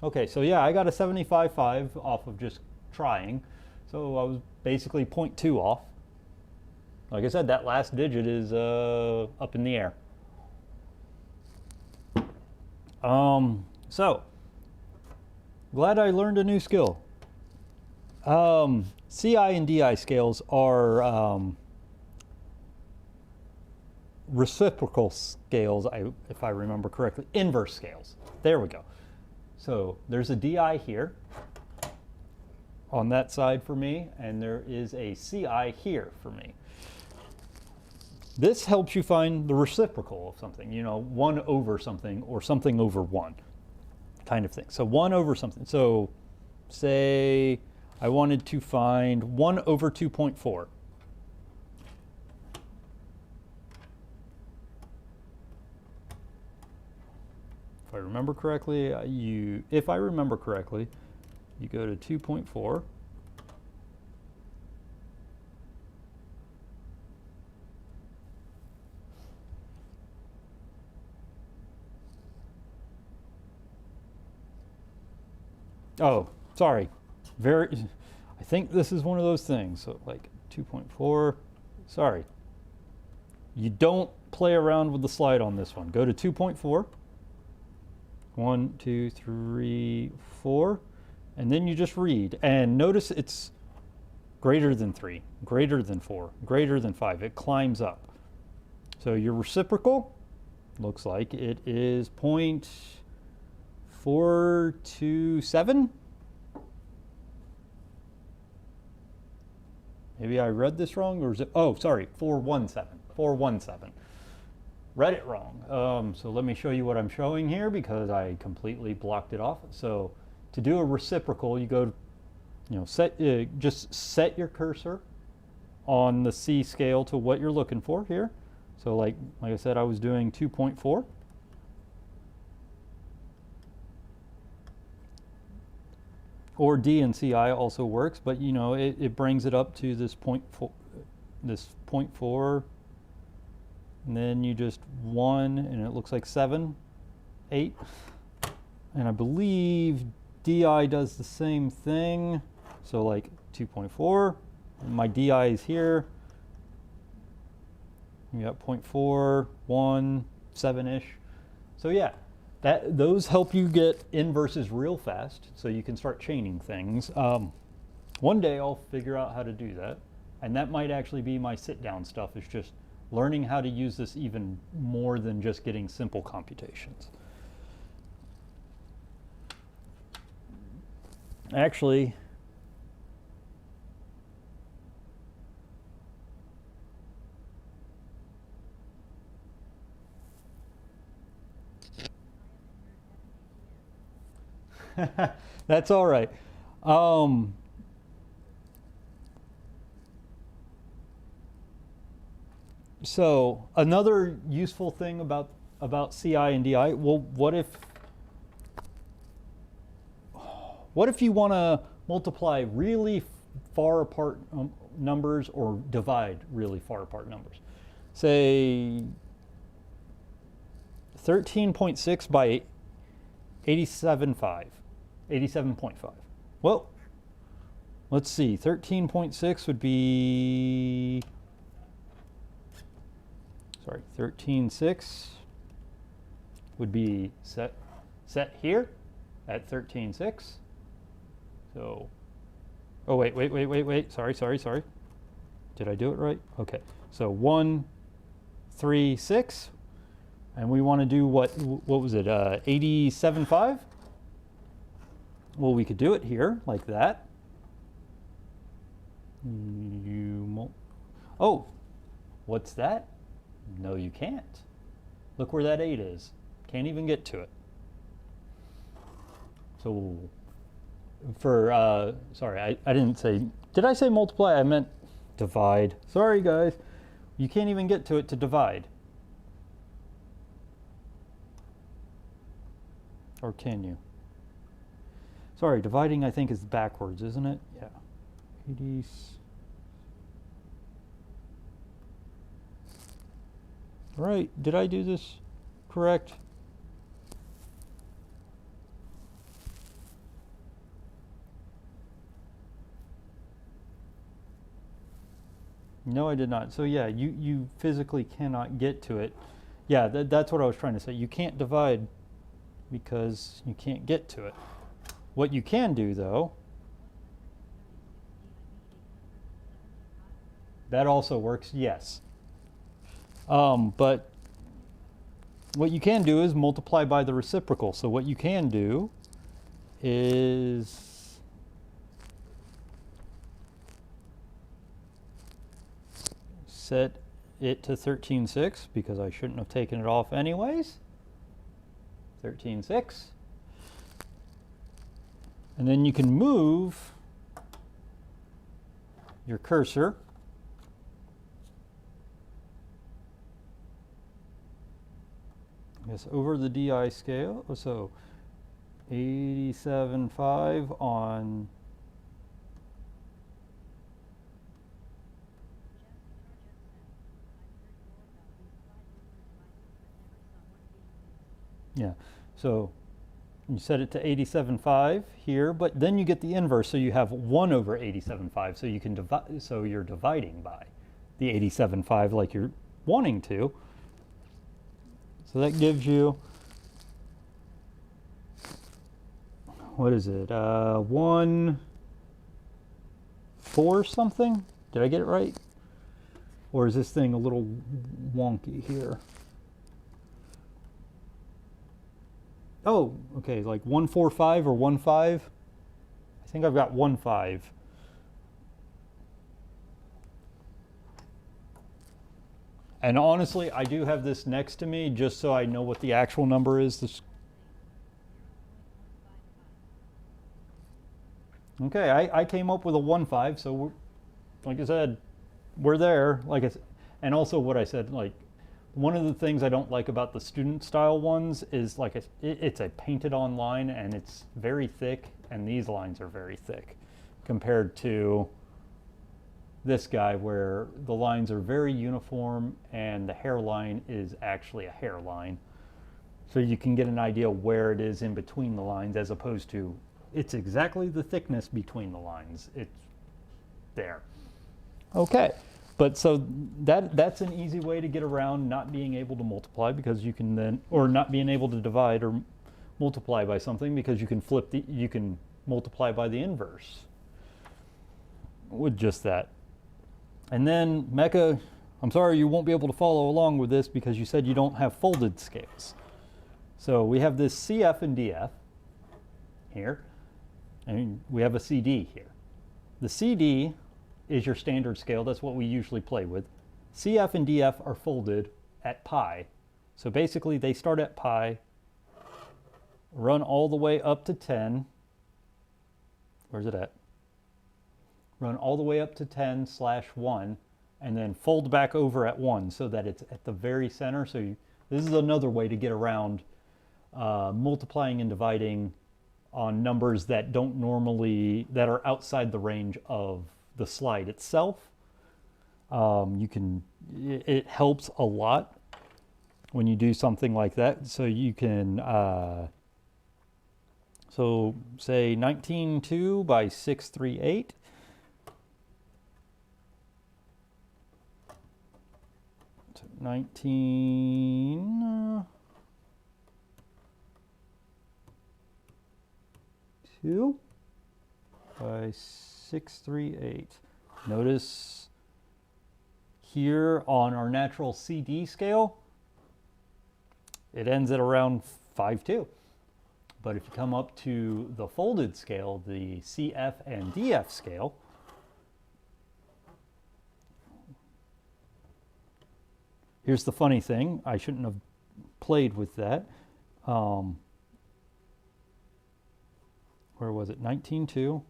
Okay, so yeah, I got a 75.5 off of just trying. So I was basically 0.2 off. Like I said, that last digit is up in the air. So, glad I learned a new skill. CI and DI scales are reciprocal scales, if I remember correctly, inverse scales. There we go. So there's a DI here on that side for me, and there is a CI here for me. This helps you find the reciprocal of something, you know, 1 over something or something over 1 kind of thing. So 1 over something. So say I wanted to find 1 over 2.4. If I remember correctly, you go to 2.4. Oh, sorry. I think this is one of those things. So like 2.4. Sorry. You don't play around with the slide on this one. Go to 2.4. 1, 2, 3, 4. And then you just read. And notice it's greater than 3, greater than 4, greater than 5. It climbs up. So your reciprocal looks like it is 0.427. Maybe I read this wrong, or is it? Oh, sorry, 417. 417. Read it wrong. So let me show you what I'm showing here because I completely blocked it off. So to do a reciprocal, you go, just set your cursor on the C scale to what you're looking for here. So like I said, I was doing 2.4. Or D and CI also works, but you know it brings it up to this 0.4, and then you just 1, and it looks like 7, 8, and I believe DI does the same thing. So like 2.4, my DI is here. You got 0.4, 1, 7-ish. So yeah. Those help you get inverses real fast, so you can start chaining things. One day I'll figure out how to do that, and that might actually be my sit-down stuff, is just learning how to use this even more than just getting simple computations. Actually, that's all right. So another useful thing about CI and DI, well, what if you want to multiply really far apart numbers or divide really far apart numbers? Say 13.6 by 87.5. Well, let's see. 13.6 would be, 13.6 would be set here at 13.6. So, oh wait. Sorry. Did I do it right? Okay. So 1, 3, 6. And we want to do what was it, 87.5? Well, we could do it here, like that. Oh, what's that? No, you can't. Look where that 8 is. Can't even get to it. So, sorry, I didn't say, did I say multiply? I meant divide. Sorry, guys. You can't even get to it to divide. Or can you? Sorry, dividing I think is backwards, isn't it? Yeah. 80. Right, did I do this correct? No, I did not. So yeah, you physically cannot get to it. Yeah, that's what I was trying to say. You can't divide because you can't get to it. What you can do, though, that also works, yes. But what you can do is multiply by the reciprocal. So what you can do is set it to 13.6 because I shouldn't have taken it off anyways. 13.6. And then you can move your cursor over the DI scale. So 87.5 on yeah. So you set it to 87.5 here, but then you get the inverse. So you have 1 over 87.5. So you can divide. So you're dividing by the 87.5 like you're wanting to. So that gives you, what is it? 1, 4 something? Did I get it right? Or is this thing a little wonky here? Oh, okay, like 145 or 15. I think I've got 15. And honestly, I do have this next to me just so I know what the actual number is. Okay, I came up with a 15, so like I said, we're there. Like I said, and also what I said, like one of the things I don't like about the student style ones is like it's a painted on line and it's very thick, and these lines are very thick compared to this guy where the lines are very uniform and the hairline is actually a hairline. So you can get an idea where it is in between the lines as opposed to it's exactly the thickness between the lines. It's there. Okay. But so that's an easy way to get around not being able to multiply because you can then, or not being able to divide or multiply by something because you can you can multiply by the inverse with just that. And then Mecha, I'm sorry you won't be able to follow along with this because you said you don't have folded scales. So we have this CF and DF here, and we have a CD here. The CD is your standard scale. That's what we usually play with. CF and DF are folded at pi. So basically they start at pi, run all the way up to 10. Where's it at? Run all the way up to 10/1 and then fold back over at 1 so that it's at the very center. So this is another way to get around multiplying and dividing on numbers that don't normally, that are outside the range of the slide itself. It helps a lot when you do something like that. So you can, so say 19.2 by 638. So 19. 2 by 638. Notice here on our natural CD scale, it ends at around 5.2. But if you come up to the folded scale, the CF and DF scale, here's the funny thing, I shouldn't have played with that. Where was it? 19.2.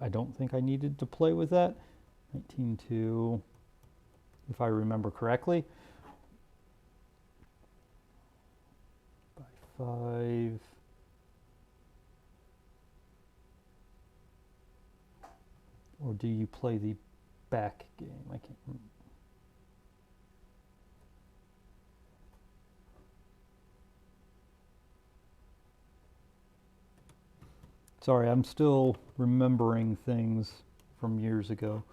I don't think I needed to play with that. 19.2, if I remember correctly. By 5. Or do you play the back game? I can't remember. Sorry, I'm still remembering things. from years ago.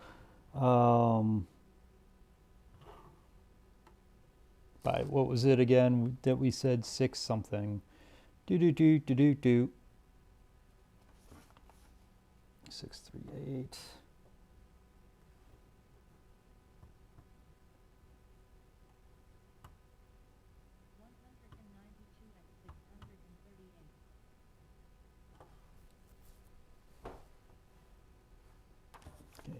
What was it again that we said 6 something? 638.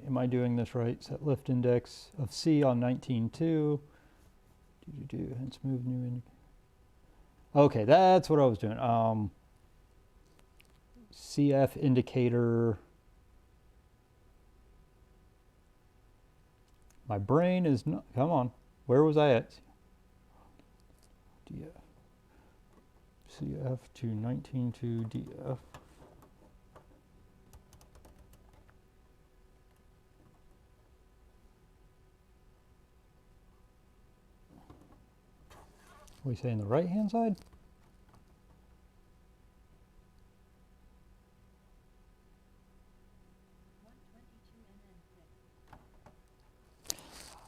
Am I doing this right? Set lift index of C on 19.2. Hence move new in. Okay, that's what I was doing. CF indicator. My brain is not. Come on. Where was I at? DF. CF to 19.2 DF. We say in the right hand side?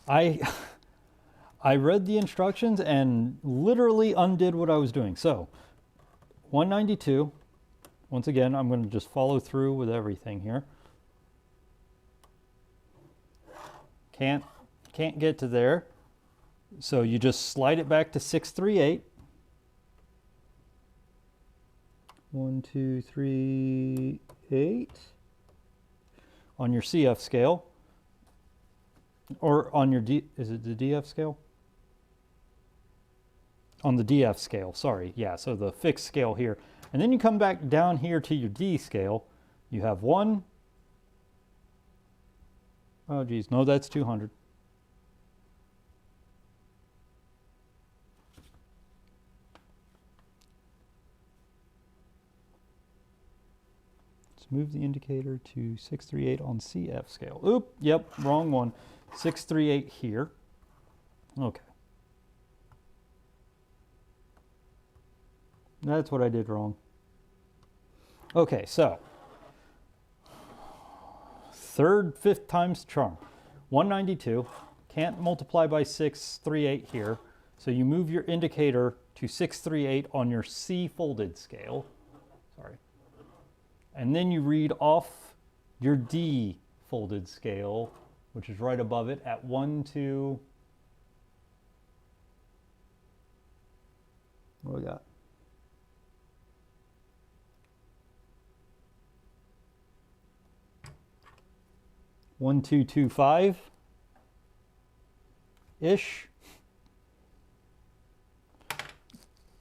I read the instructions and literally undid what I was doing. So 192, once again, I'm going to just follow through with everything here. Can't get to there. So you just slide it back to 638. 1, 2, 3, 8 on your CF scale, or on your is it the DF scale? On the DF scale, sorry, yeah. So the fixed scale here, and then you come back down here to your D scale. You have 1. Oh geez, no, that's 200. Move the indicator to 638 on CF scale. Oop, yep, wrong one. 638 here. Okay. That's what I did wrong. Okay, so 3rd, 5th time's the charm. 192, can't multiply by 638 here. So you move your indicator to 638 on your C folded scale. Sorry. And then you read off your D folded scale, which is right above it at 1, 2. What we got? One, 2, 2, 5 ish.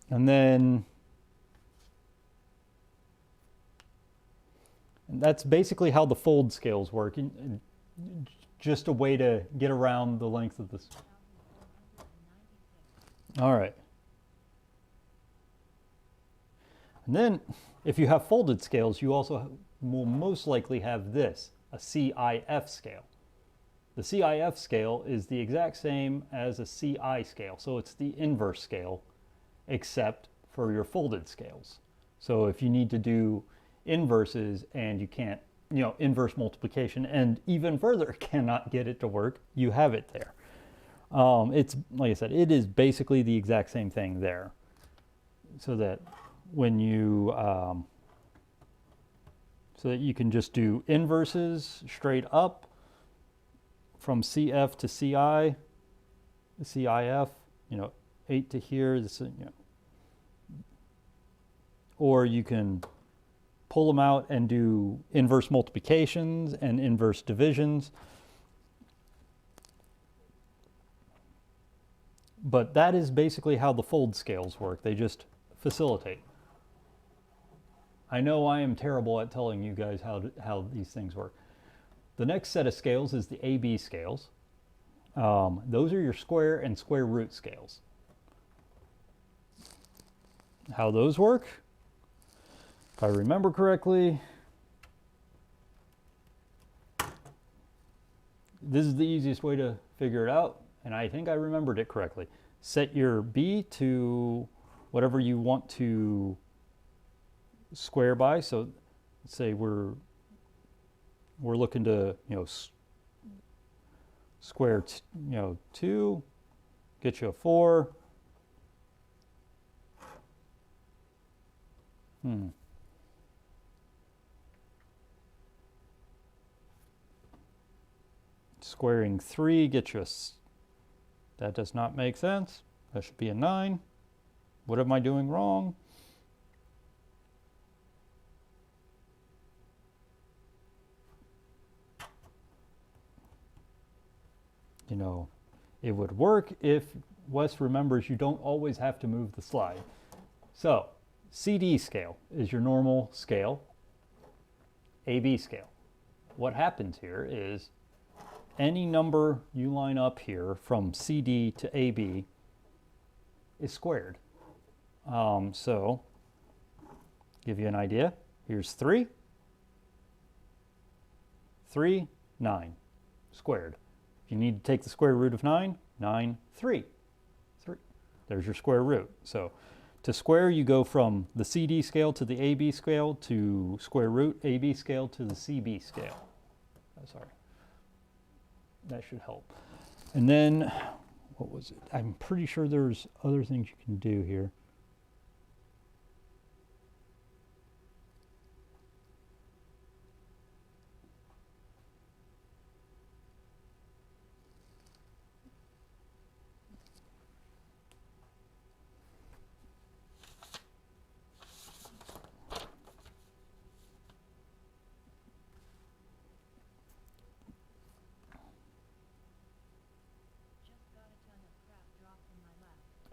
And then that's basically how the fold scales work. Just a way to get around the length of this. All right. And then if you have folded scales, you also will most likely have this, a CIF scale. The CIF scale is the exact same as a CI scale. So it's the inverse scale, except for your folded scales. So if you need to do inverses and you can't, inverse multiplication and even further cannot get it to work, you have it there. It's, like I said, it is basically the exact same thing there. So that when you, so that you can just do inverses straight up from CF to CI, CIF, 8 to here, this, or you can pull them out and do inverse multiplications and inverse divisions. But that is basically how the fold scales work. They just facilitate. I know I am terrible at telling you guys how these things work. The next set of scales is the AB scales. Those are your square and square root scales. How those work? If I remember correctly, this is the easiest way to figure it out, and I think I remembered it correctly. Set your B to whatever you want to square by. So let's say we're we're looking to, square, 2, get you a 4. Squaring 3 gets you a, that does not make sense. That should be a 9. What am I doing wrong? It would work if Wes remembers you don't always have to move the slide. So, CD scale is your normal scale, AB scale. What happens here is any number you line up here from CD to AB is squared. So, give you an idea, here's 3, 3, 9, squared. If you need to take the square root of 9, 9, 3. There's your square root. So to square, you go from the CD scale to the AB scale to square root AB scale to the CB scale. Oh, sorry. That should help. And then, what was it? I'm pretty sure there's other things you can do here.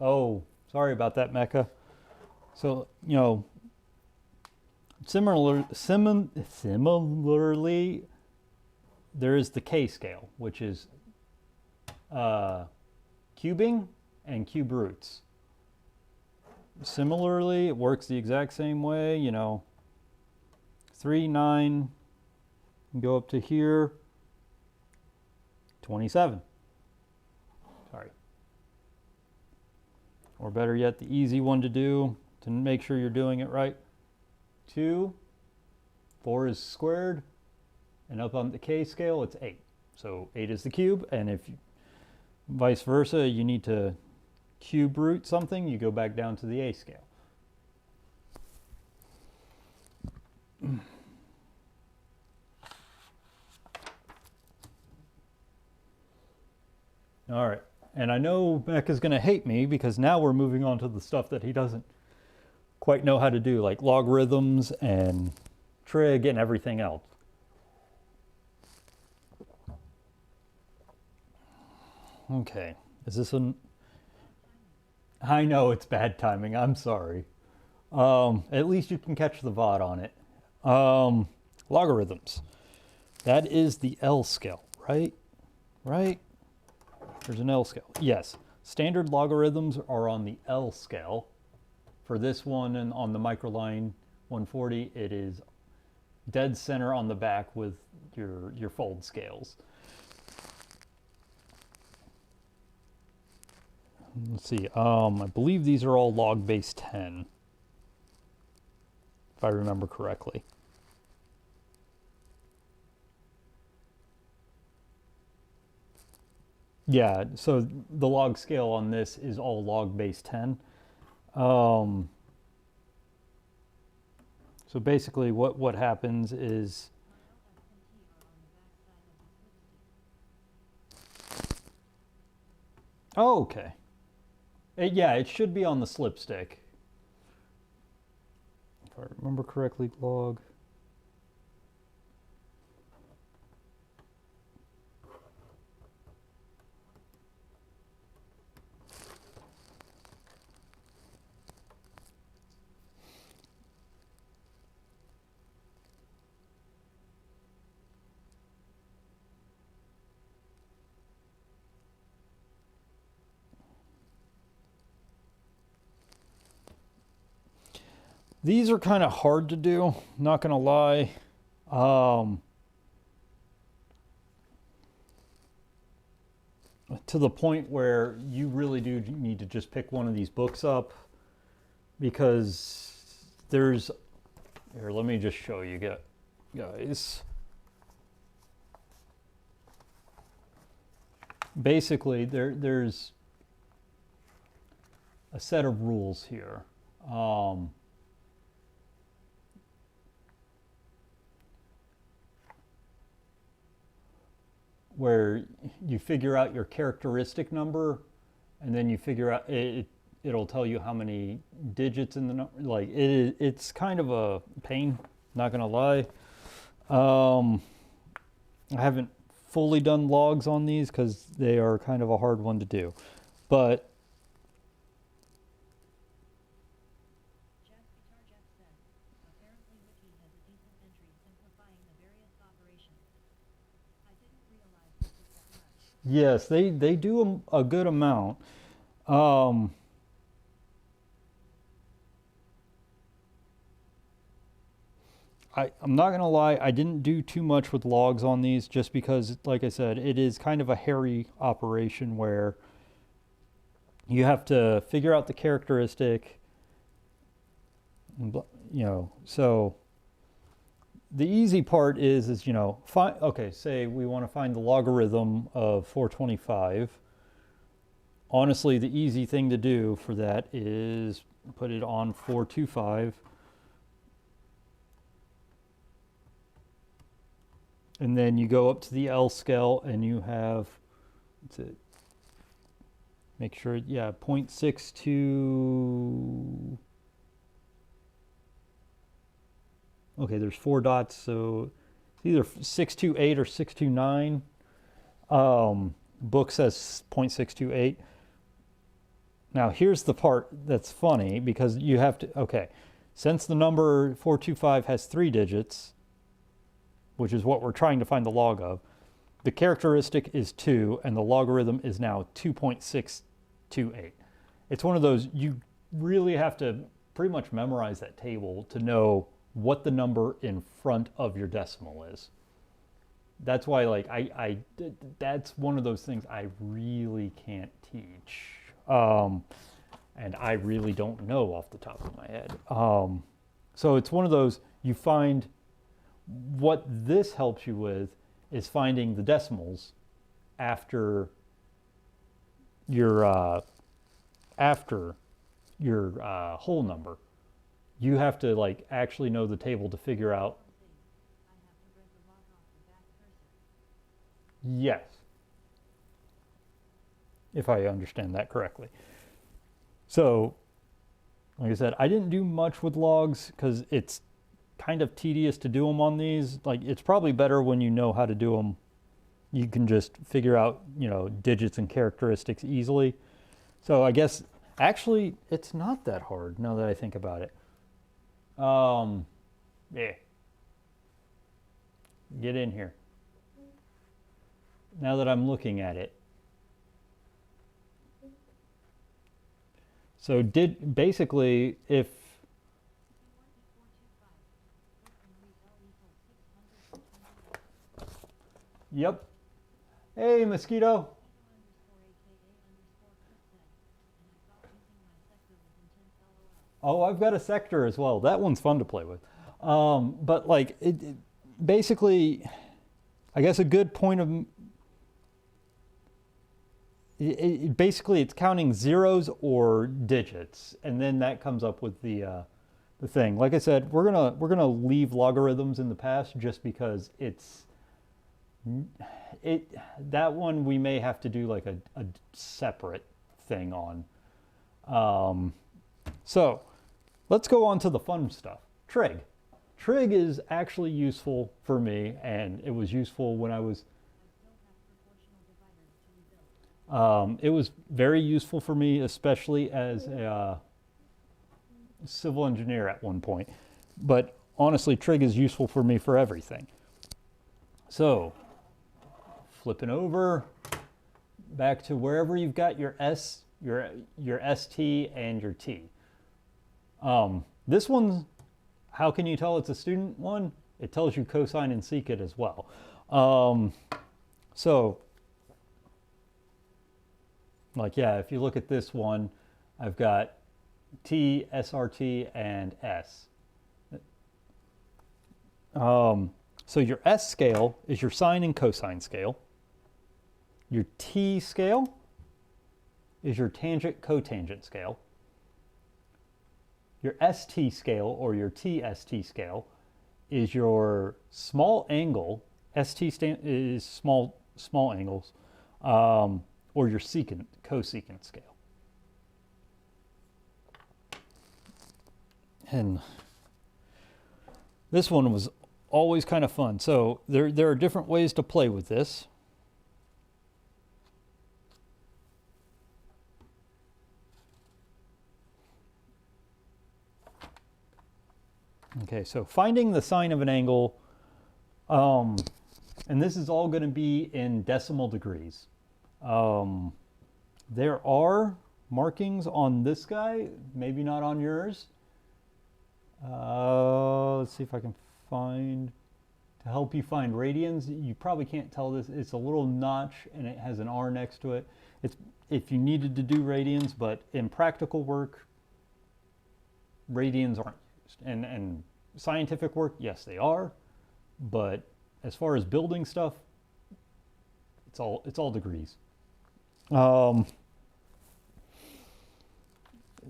Oh, sorry about that, Mecca. So, similarly, there is the K scale, which is cubing and cube roots. Similarly, it works the exact same way, 3, 9, go up to here, 27. Sorry. Or better yet, the easy one to do to make sure you're doing it right. 2, 4 is squared, and up on the K scale, it's 8. So 8 is the cube, and if vice versa, you need to cube root something, you go back down to the A scale. All right. And I know Mecca's going to hate me because now we're moving on to the stuff that he doesn't quite know how to do, like logarithms and trig and everything else. Okay, is this an... I know it's bad timing, I'm sorry. At least you can catch the VOD on it. Logarithms. That is the L scale, right? Right? There's an L scale. Yes. Standard logarithms are on the L scale. For this one and on the microline 140, it is dead center on the back with your fold scales. Let's see. I believe these are all log base 10, if I remember correctly. Yeah, so the log scale on this is all log base 10. So basically what happens is... Oh, okay. Yeah, it should be on the slipstick. If I remember correctly, log... These are kind of hard to do, not gonna lie. To the point where you really do need to just pick one of these books up, because there's... Here, let me just show you guys. basically there's a set of rules here. Where you figure out your characteristic number, and then you figure out it'll tell you how many digits in the number. Like it's kind of a pain, not gonna lie. I haven't fully done logs on these because they are kind of a hard one to do, but Jeff said, apparently Wiki has a decent entry simplifying the various operations. I didn't realize this was that much. yes, they do a good amount. I'm not gonna lie, I didn't do too much with logs on these just because, like I said, it is kind of a hairy operation where you have to figure out the characteristic, so the easy part is okay, say we want to find the logarithm of 425. Honestly, the easy thing to do for that is put it on 425. And then you go up to the L scale and you have, what's it? Make sure, yeah, 0.62. Okay, there's 4 dots, so it's either 628 or 629. Book says 0.628. Now here's the part that's funny because you have to, okay, since the number 425 has 3 digits, which is what we're trying to find the log of, the characteristic is 2 and the logarithm is now 2.628. It's one of those, you really have to pretty much memorize that table to know what the number in front of your decimal is. That's why, like, that's one of those things I really can't teach. And I really don't know off the top of my head. So it's one of those, you find, what this helps you with is finding the decimals after your whole number. You have to like actually know the table to figure out. I have to read the log off the back cursor. Yes, if I understand that correctly. So, like I said, I didn't do much with logs because it's kind of tedious to do them on these. Like, it's probably better when you know how to do them. You can just figure out, digits and characteristics easily. So I guess actually it's not that hard now that I think about it. Yeah. Get in here. Now that I'm looking at it. So basically if Yep. Hey, mosquito. Oh, I've got a sector as well. That one's fun to play with. But like, basically, I guess a good point of, basically it's counting zeros or digits, and then that comes up with the thing. Like I said, we're gonna leave logarithms in the past just because that one we may have to do like a separate thing on. So let's go on to the fun stuff. Trig. Trig is actually useful for me, and it was useful when I was it was very useful for me, especially as a civil engineer at one point. But honestly, trig is useful for me for everything. So flipping over back to wherever you've got your S, your ST and your T. This one, how can you tell it's a student one? It tells you cosine and secant as well. So, like, yeah, if you look at this one, I've got T, SRT, and S. So your S scale is your sine and cosine scale. Your T scale is your tangent cotangent scale. Your ST scale, or your TST scale, is your small angle. Is small angles, or your cosecant scale. And this one was always kind of fun. So there are different ways to play with this. Okay, so finding the sine of an angle, and this is all going to be in decimal degrees. There are markings on this guy, maybe not on yours. Let's see if I can find, to help you find radians. You probably can't tell this. It's a little notch and it has an R next to it. It's if you needed to do radians, but in practical work, radians aren't used. And scientific work, yes, they are. But as far as building stuff, it's all degrees.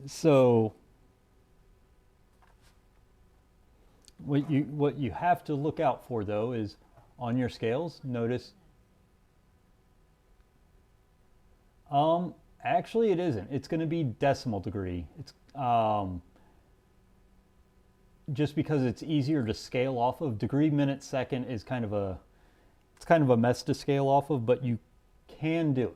So what you have to look out for, though, is on your scales, notice. Actually it isn't. It's going to be decimal degree. It's just because it's easier to scale off of. Degree, minute, second is kind of a mess to scale off of, but you can do it.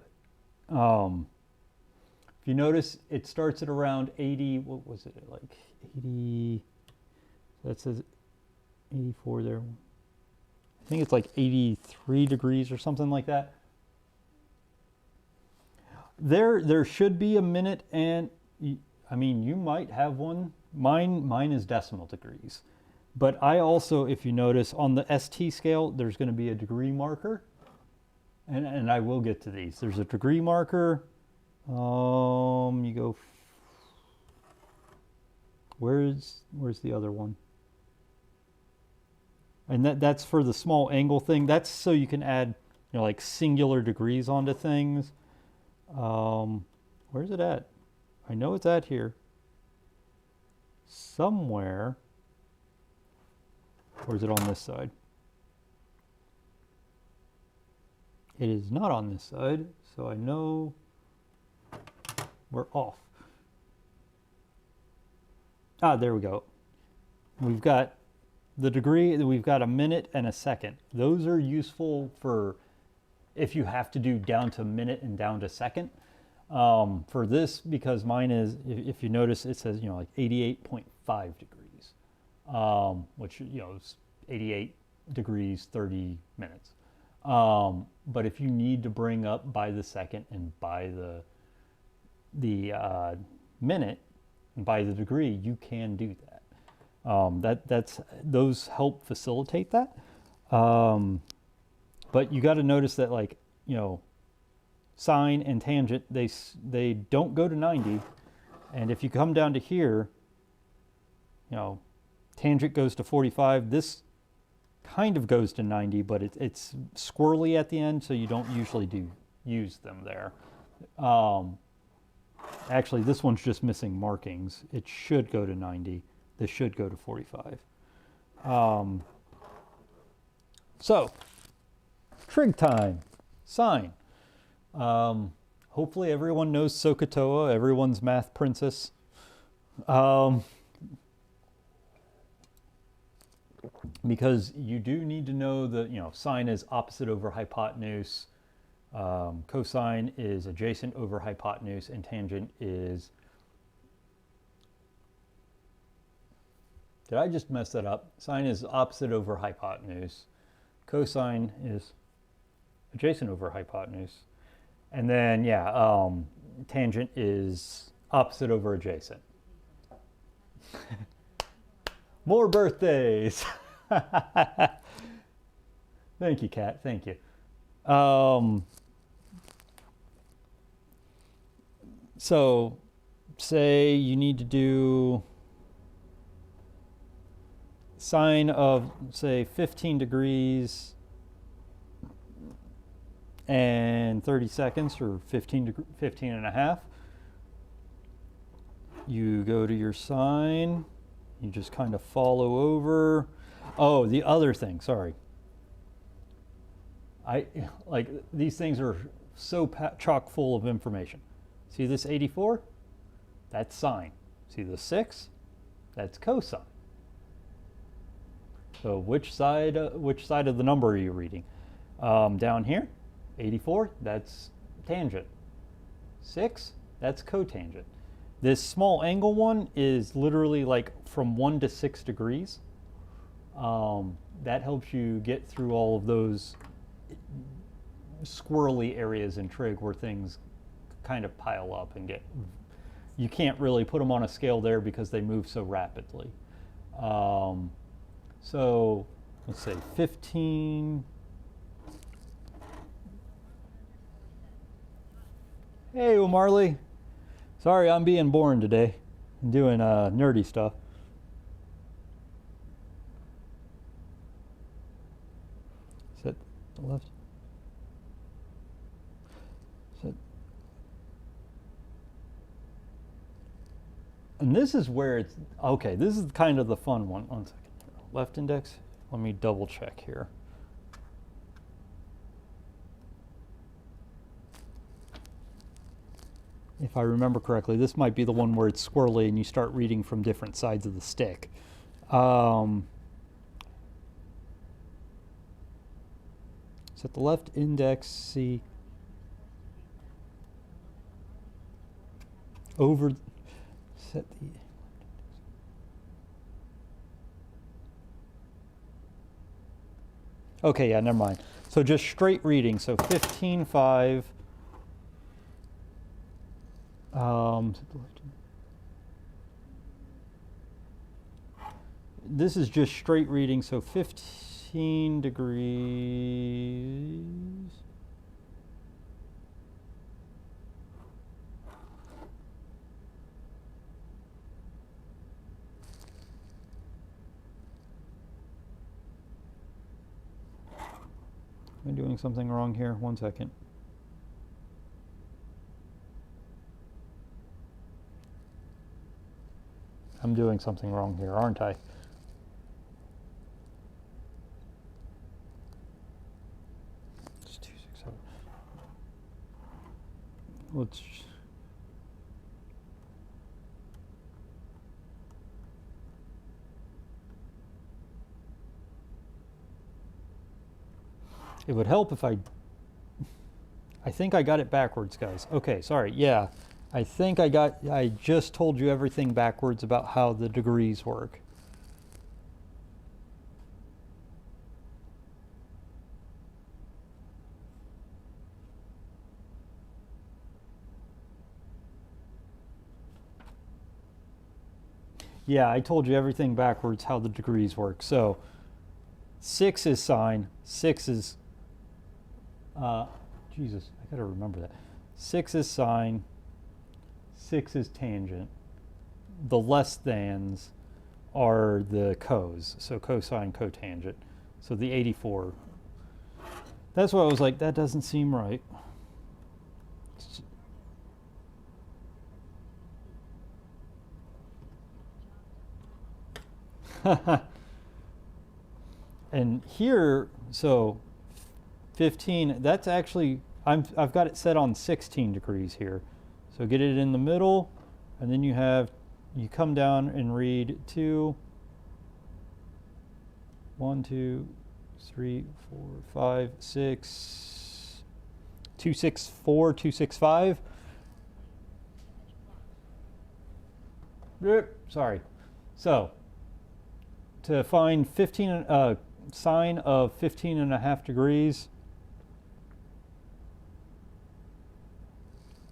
If you notice, it starts at around 80. What was it, like 80? That says 84 there. I think it's like 83 degrees or something like that. There should be a minute, and I mean, you might have one. Mine is decimal degrees. But I also, if you notice, on the ST scale, there's going to be a degree marker. And I will get to these. There's a degree marker. You go. Where's the other one? And that's for the small angle thing. That's so you can add, like singular degrees onto things. Where's it at? I know it's at here. Somewhere. Or is it on this side? It is not on this side, so I know we're off. Ah, there we go. We've got the degree, we've got a minute and a second. Those are useful for if you have to do down to minute and down to second. For this, because mine is, if you notice, it says, like 88.5 degrees, which, is 88 degrees, 30 minutes. But if you need to bring up by the second and by the minute and by the degree, you can do that. Those help facilitate that. But you got to notice that, like, sine and tangent, they don't go to 90. And if you come down to here, tangent goes to 45. This kind of goes to 90, but it's squirrely at the end, so you don't usually use them there. Actually, this one's just missing markings. It should go to 90. This should go to 45. So, trig time, sine. Hopefully everyone knows SOHCAHTOA, everyone's math princess. Because you do need to know that, sine is opposite over hypotenuse, cosine is adjacent over hypotenuse, and tangent is... Did I just mess that up? Sine is opposite over hypotenuse. Cosine is adjacent over hypotenuse. And then, tangent is opposite over adjacent. More birthdays. Thank you, Kat. Thank you. So, say you need to do sine of, say, 15 degrees and 30 seconds, or 15 and a half. You go to your sign, you just kind of follow over. Oh, the other thing, sorry. Like these things are so chock full of information. See this 84? That's sine. See the 6? That's cosine. So which side of the number are you reading? Down here, 84, that's tangent. 6, that's cotangent. This small angle one is literally like from 1 to 6 degrees. That helps you get through all of those squirrely areas in trig where things kind of pile up and you can't really put them on a scale there because they move so rapidly. So let's say 15. Hey, O'Marley. Sorry, I'm being boring today. I'm doing nerdy stuff. Set the left. Set. And this is where it's, okay, this is kind of the fun one. 1 second. Left index, let me double check here. If I remember correctly, this might be the one where it's squirrely and you start reading from different sides of the stick. Set the left index, see, over, set the, okay, yeah, never mind. So just straight reading, so 15.5. This is just straight reading, so 15 degrees. Am I doing something wrong here? 1 second. I'm doing something wrong here, aren't I? It's 267. Let's. It would help if I think I got it backwards, guys. Okay, sorry. Yeah, I think I just told you everything backwards about how the degrees work. Yeah, I told you everything backwards how the degrees work. So 6 is sine, 6 is Jesus, I gotta remember that. 6 is sine, 6 is tangent. The less thans are the cos, so cosine, cotangent. So the 84. That's why I was like, that doesn't seem right. And here, so 15, that's actually, I've got it set on 16 degrees here. So get it in the middle, and then you come down and read 2, 1, 2, 3, 4, 5, 6, 264, 265. Sorry. So to find 15, sine of 15.5 degrees,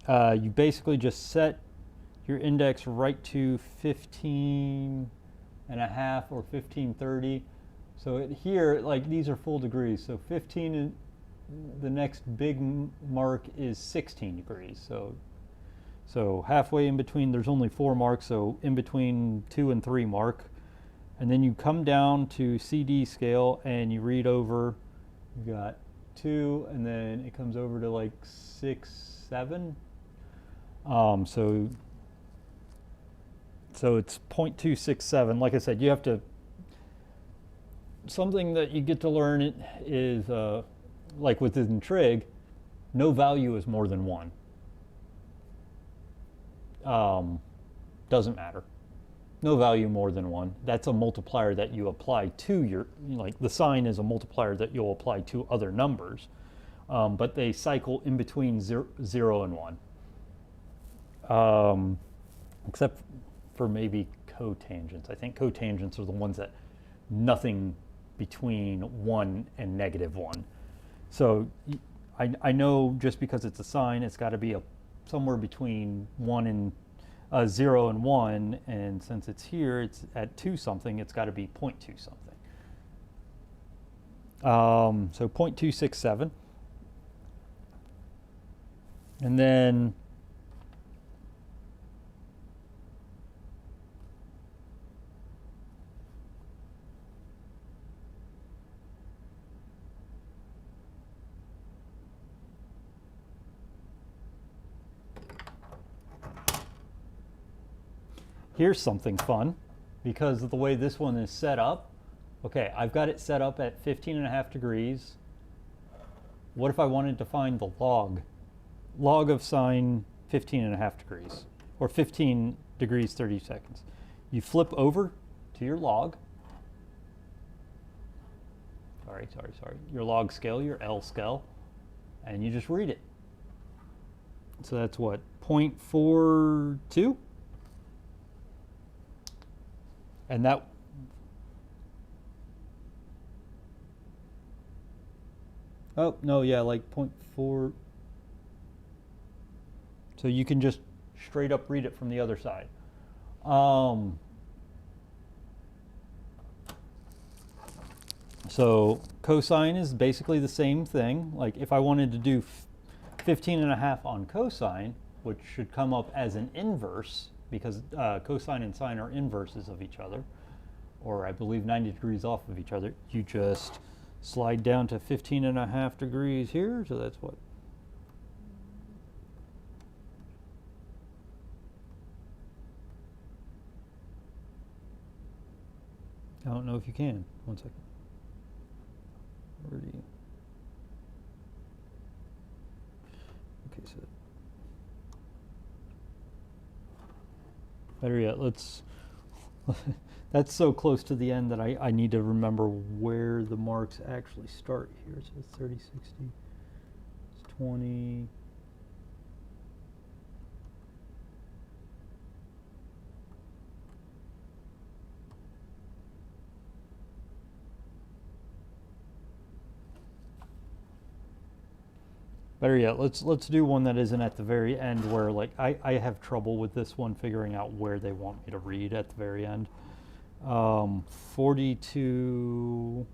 you basically just set your index right to 15.5 or 1530. So here, like, these are full degrees. So 15, and the next big mark is 16 degrees. So halfway in between, there's only 4 marks. So in between 2 and 3 mark. And then you come down to CD scale and you read over, you got 2, and then it comes over to like 6, 7. So it's 0.267. Like I said, you have to, something that you get to learn it is, like within trig, no value is more than 1. Doesn't matter. No value more than 1. That's a multiplier that you apply to your, like the sign is a multiplier that you'll apply to other numbers. But they cycle in between 0 and 1. Except for maybe cotangents. I think cotangents are the ones that nothing between 1 and -1. So I know just because it's a sign, it's got to be somewhere between 1 and 0 and 1, and since it's here, it's at 2 something, it's got to be 0.2 something. So 0.267. And then here's something fun, because of the way this one is set up. Okay, I've got it set up at 15.5 degrees. What if I wanted to find the log of sine 15.5 degrees, or 15 degrees 30 seconds? You flip over to your log. Sorry. Your log scale, your L scale, and you just read it. So that's what, 0.42? And that, oh, no, yeah, like 0.4. So you can just straight up read it from the other side. So cosine is basically the same thing. Like if I wanted to do 15.5 on cosine, which should come up as an inverse, because cosine and sine are inverses of each other, or I believe 90 degrees off of each other, you just slide down to 15.5 degrees here, so that's what? I don't know if you can. One second. Where do you? Okay, so better yet, let's that's so close to the end that I need to remember where the marks actually start here. So it's 30, 60, it's 20. Better yet, let's do one that isn't at the very end, where like I have trouble with this one figuring out where they want me to read at the very end. 42,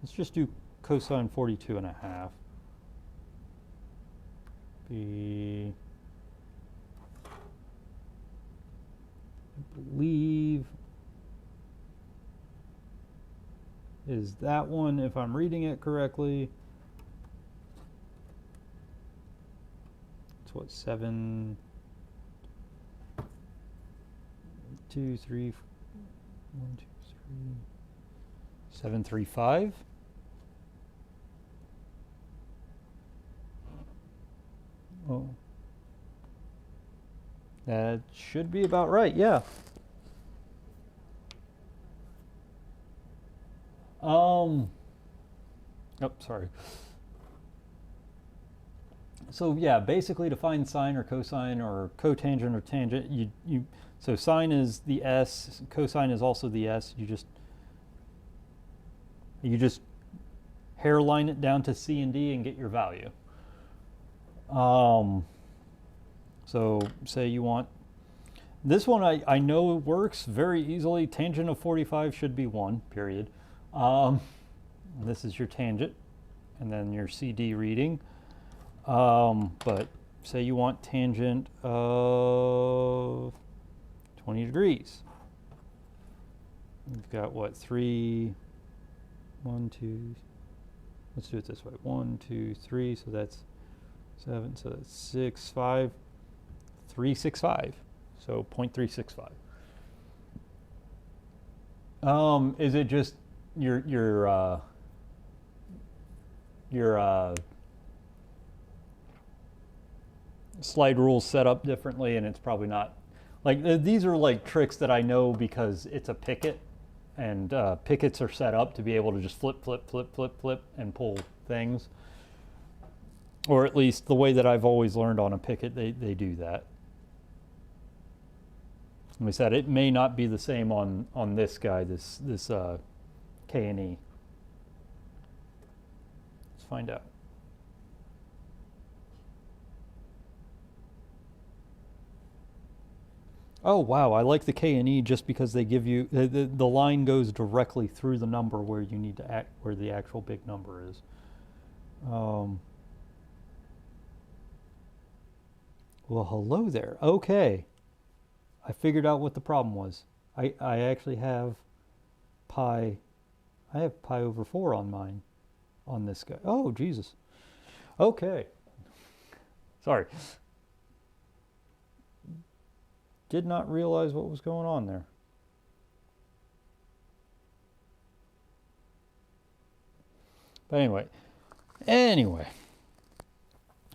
let's just do cosine 42.5. I believe is that one, if I'm reading it correctly. It's what, 7, 2, 3, 1, 2, 3, 735. Oh, that should be about right, yeah. Oh, sorry. So yeah, basically to find sine or cosine or cotangent or tangent, so sine is the S, cosine is also the S. You just hairline it down to C and D and get your value. So say you want this one, I know works very easily. Tangent of 45 should be 1, period. This is your tangent, and then your CD reading. But say you want tangent of 20 degrees. We've got what, 3, 1, 2, let's do it this way. 1, 2, 3, so that's 7, so that's 6, 5, 365. So 0.365. Is it just your slide rules set up differently, and it's probably not like these are like tricks that I know because it's a picket, and pickets are set up to be able to just flip, flip, flip, flip, flip, and pull things. Or at least the way that I've always learned on a picket, they do that. Like I said, it may not be the same on this guy, this K&E. Let's find out. Oh wow, I like the K&E just because they give you the line goes directly through the number where you need to where the actual big number is. Well, hello there. Okay, I figured out what the problem was. I actually have pi. I have pi over 4 on mine, on this guy. Oh Jesus. Okay. Sorry. Did not realize what was going on there. But anyway.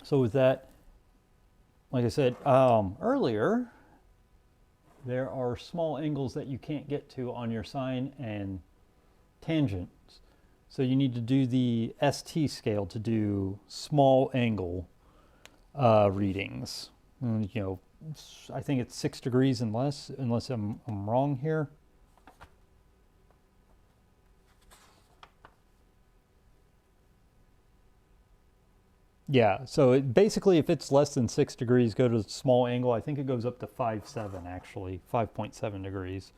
So with that, like I said earlier, there are small angles that you can't get to on your sine and tangents. So you need to do the ST scale to do small angle readings. You know, I think it's 6 degrees and less, unless I'm wrong here. Yeah, so basically if it's less than 6 degrees, go to small angle. I think it goes up to 5.7 actually, 5.7 degrees.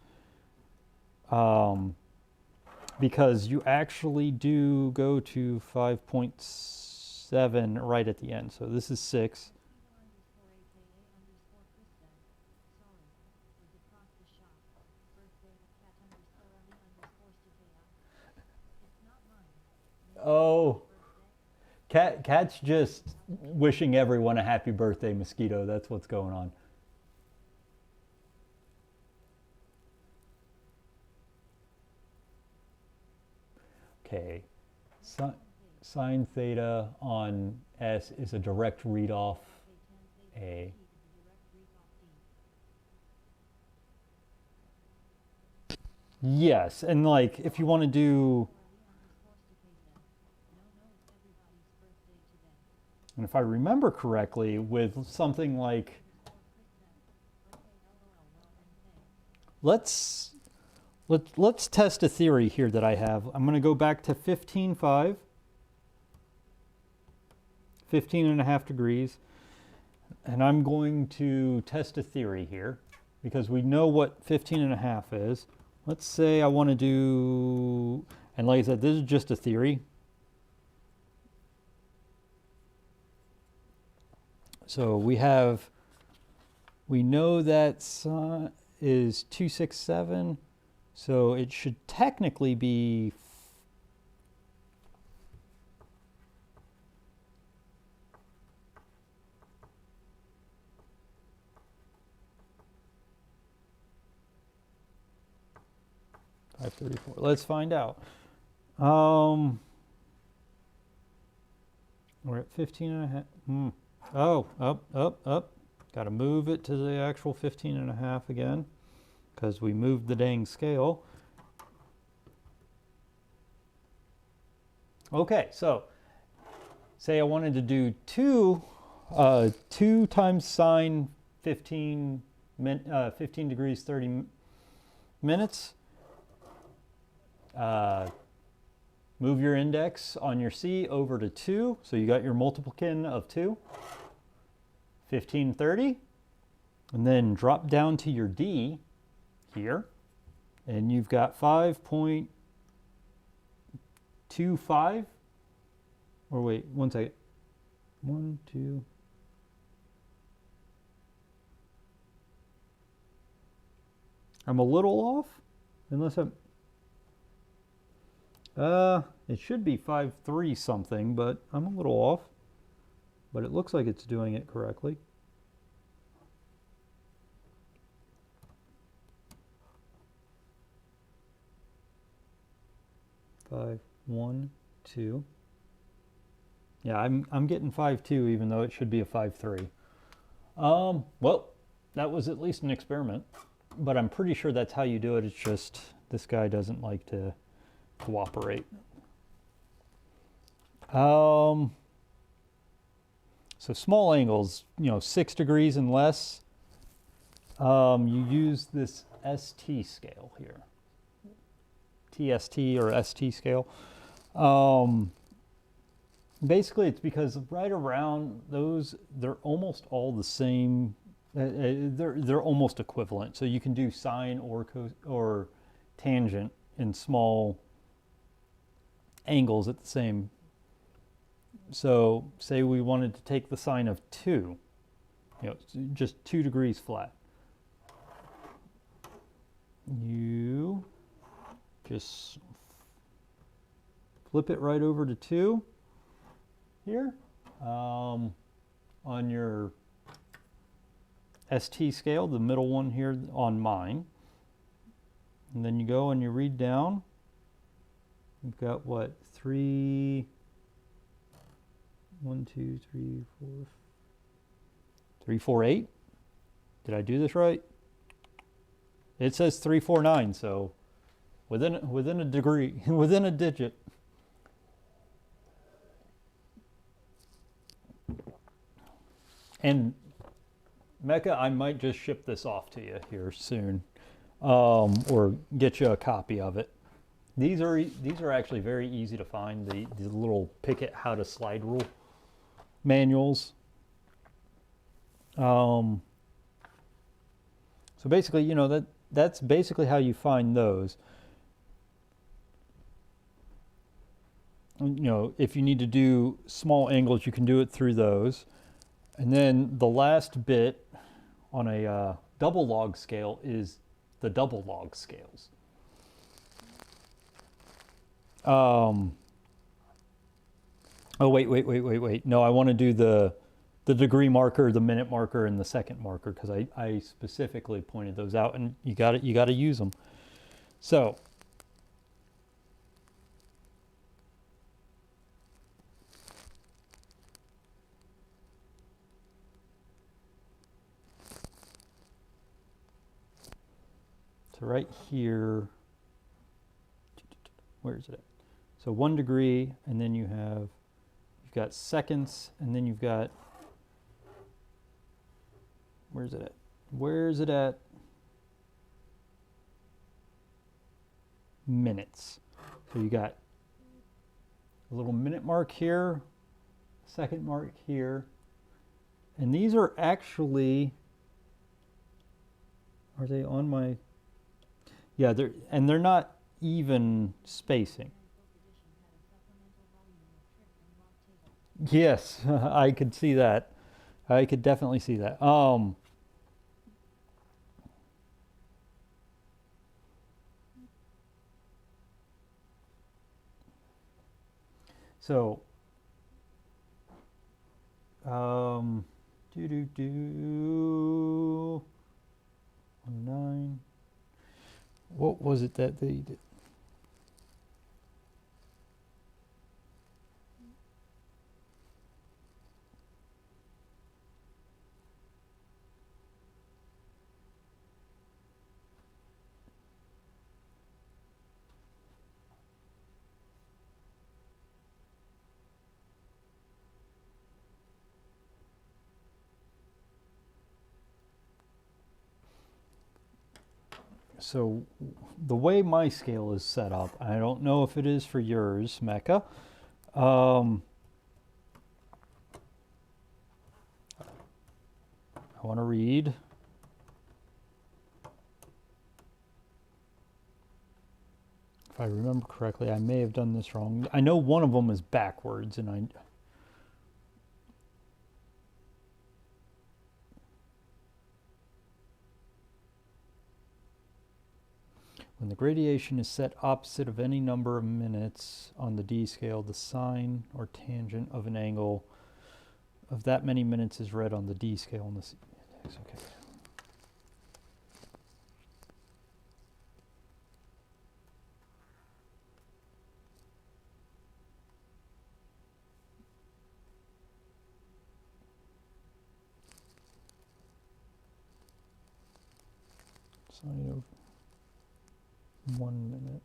Because you actually do go to 5.7 right at the end. So this is 6. Oh, Cat's just wishing everyone a happy birthday, Mosquito. That's what's going on. Okay, sine theta on S is a direct read off A. Yes, and like if you want to do, and if I remember correctly, with something like, let's test a theory here that I have. I'm going to go back to 15.5, 15.5 degrees, and I'm going to test a theory here because we know what 15.5 is. Let's say I want to do, and like I said, this is just a theory. So we know that sine is 267, so it should technically be 534. Let's find out. We're at 15.5. Oh, up. Got to move it to the actual 15.5 again because we moved the dang scale. Okay, so say I wanted to do 2 times sine 15 degrees 30 minutes. Move your index on your C over to 2, so you got your multiplication of 2, 1530, and then drop down to your D here, and you've got 5.25, or wait, one second, 1, 2, I'm a little off, unless I'm, It should be 5.3 something, but I'm a little off. But it looks like it's doing it correctly. Five, 1, 2. Yeah, I'm getting 5.2 even though it should be a 5.3. Well, that was at least an experiment, but I'm pretty sure that's how you do it. It's just this guy doesn't like to cooperate. So small angles, 6 degrees and less, you use this ST scale here. TST or ST scale. Basically, it's because right around those, they're almost all the same. They're almost equivalent. So you can do sine or tangent in small angles at the same. So say we wanted to take the sine of 2, just 2 degrees flat. You just flip it right over to 2 here on your ST scale, the middle one here on mine. And then you go and you read down. You've got what? 3, 1, 2, 3, 4, 348. Did I do this right? It says 349, so within a degree, within a digit. And Mecca, I might just ship this off to you here soon, or get you a copy of it. These are actually very easy to find. The little Picket how to slide rule manuals. So basically, that's basically how you find those. If you need to do small angles, you can do it through those. And then the last bit on a double log scale is the double log scales. Oh, wait. No, I want to do the degree marker, the minute marker, and the second marker because I specifically pointed those out, and you got to use them. So right here, where is it at? So 1 degree, and then you've got seconds, and then you've got, where's it at? Where's it at? Minutes. So you got a little minute mark here, second mark here, and these are actually, are they on my, yeah, they're not even spacing. Yes, I could see that. I could definitely see that. So, 9. What was it that they did? So the way my scale is set up, I don't know if it is for yours, Mecca. I want to read. If I remember correctly, I may have done this wrong. I know one of them is backwards, and When the gradation is set opposite of any number of minutes on the D scale, the sine or tangent of an angle of that many minutes is read on the D scale in the C index. Okay. Sine of 1 minute.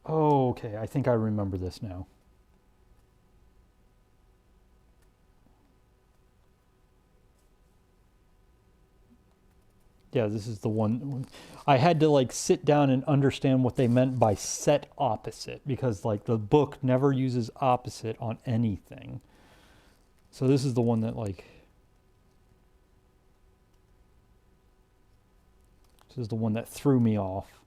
Oh, okay, I think I remember this now. Yeah, this is the one. I had to like sit down and understand what they meant by set opposite, because like the book never uses opposite on anything. So this is the one that like, this is the one that threw me off.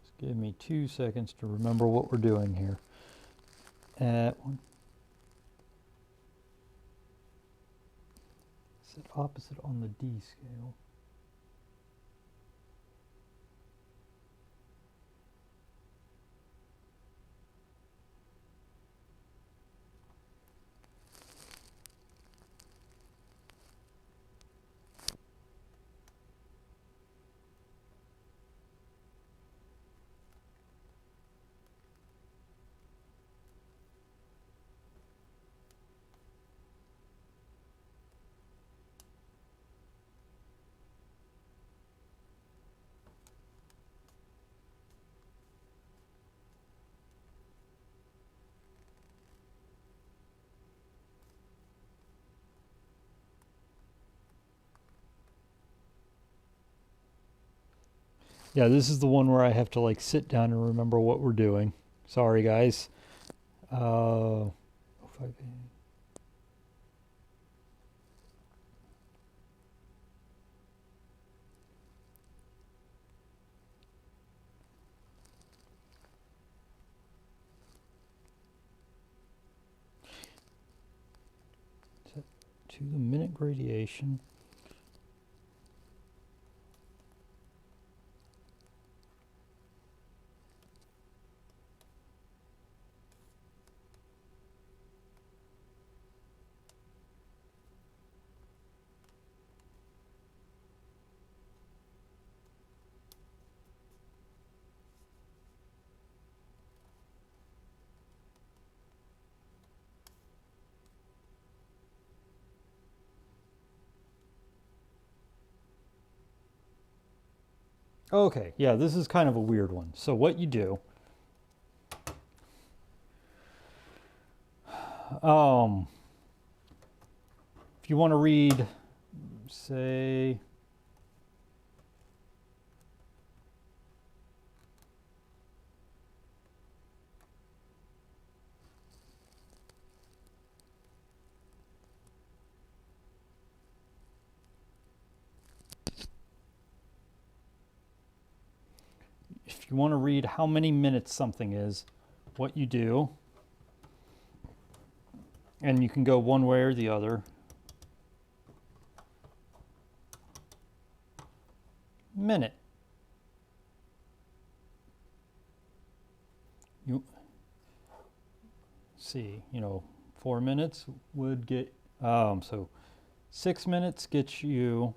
Just give me 2 seconds to remember what we're doing here. Set opposite on the D scale. Yeah, this is the one where I have to like sit down and remember what we're doing. Sorry, guys. 05A. Set to the minute gradation. Okay, yeah, this is kind of a weird one. So what you do, if you want to read, say, if you want to read how many minutes something is, what you do, and you can go one way or the other. Minute. You see, 4 minutes would get, so 6 minutes gets you,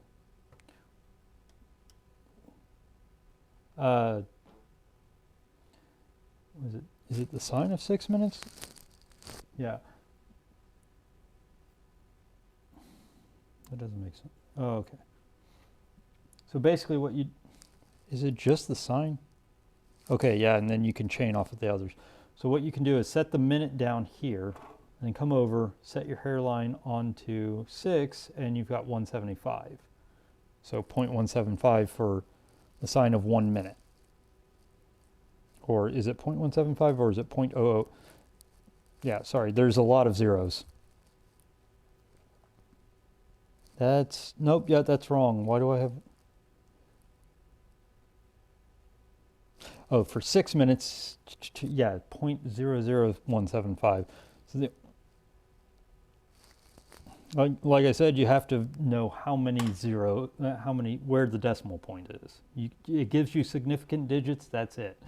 is it the sine of 6 minutes? Yeah. That doesn't make sense. Oh, okay. So basically is it just the sine? Okay, yeah, and then you can chain off of the others. So what you can do is set the minute down here, and then come over, set your hairline onto 6, and you've got 175. So 0.175 for the sine of 1 minute. Or is it 0.175 or is it 0.00? Yeah, sorry, there's a lot of zeros. That's, nope, yeah, that's wrong. Why do I have, oh, for 6 minutes, yeah, 0.00175. So like I said, you have to know how many where the decimal point is. It gives you significant digits, that's it.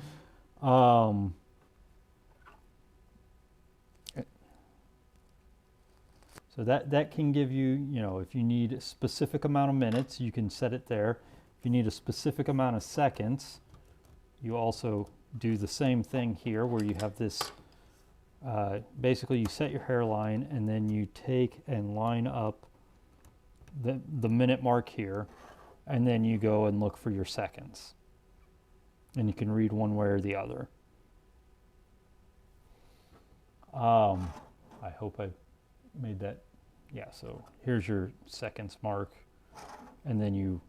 Um, so that can give you, if you need a specific amount of minutes, you can set it there. If you need a specific amount of seconds, you also do the same thing here where you have this, basically you set your hairline and then you take and line up the minute mark here, and then you go and look for your seconds. And you can read one way or the other. I hope I made that, yeah, so here's your seconds mark, and then you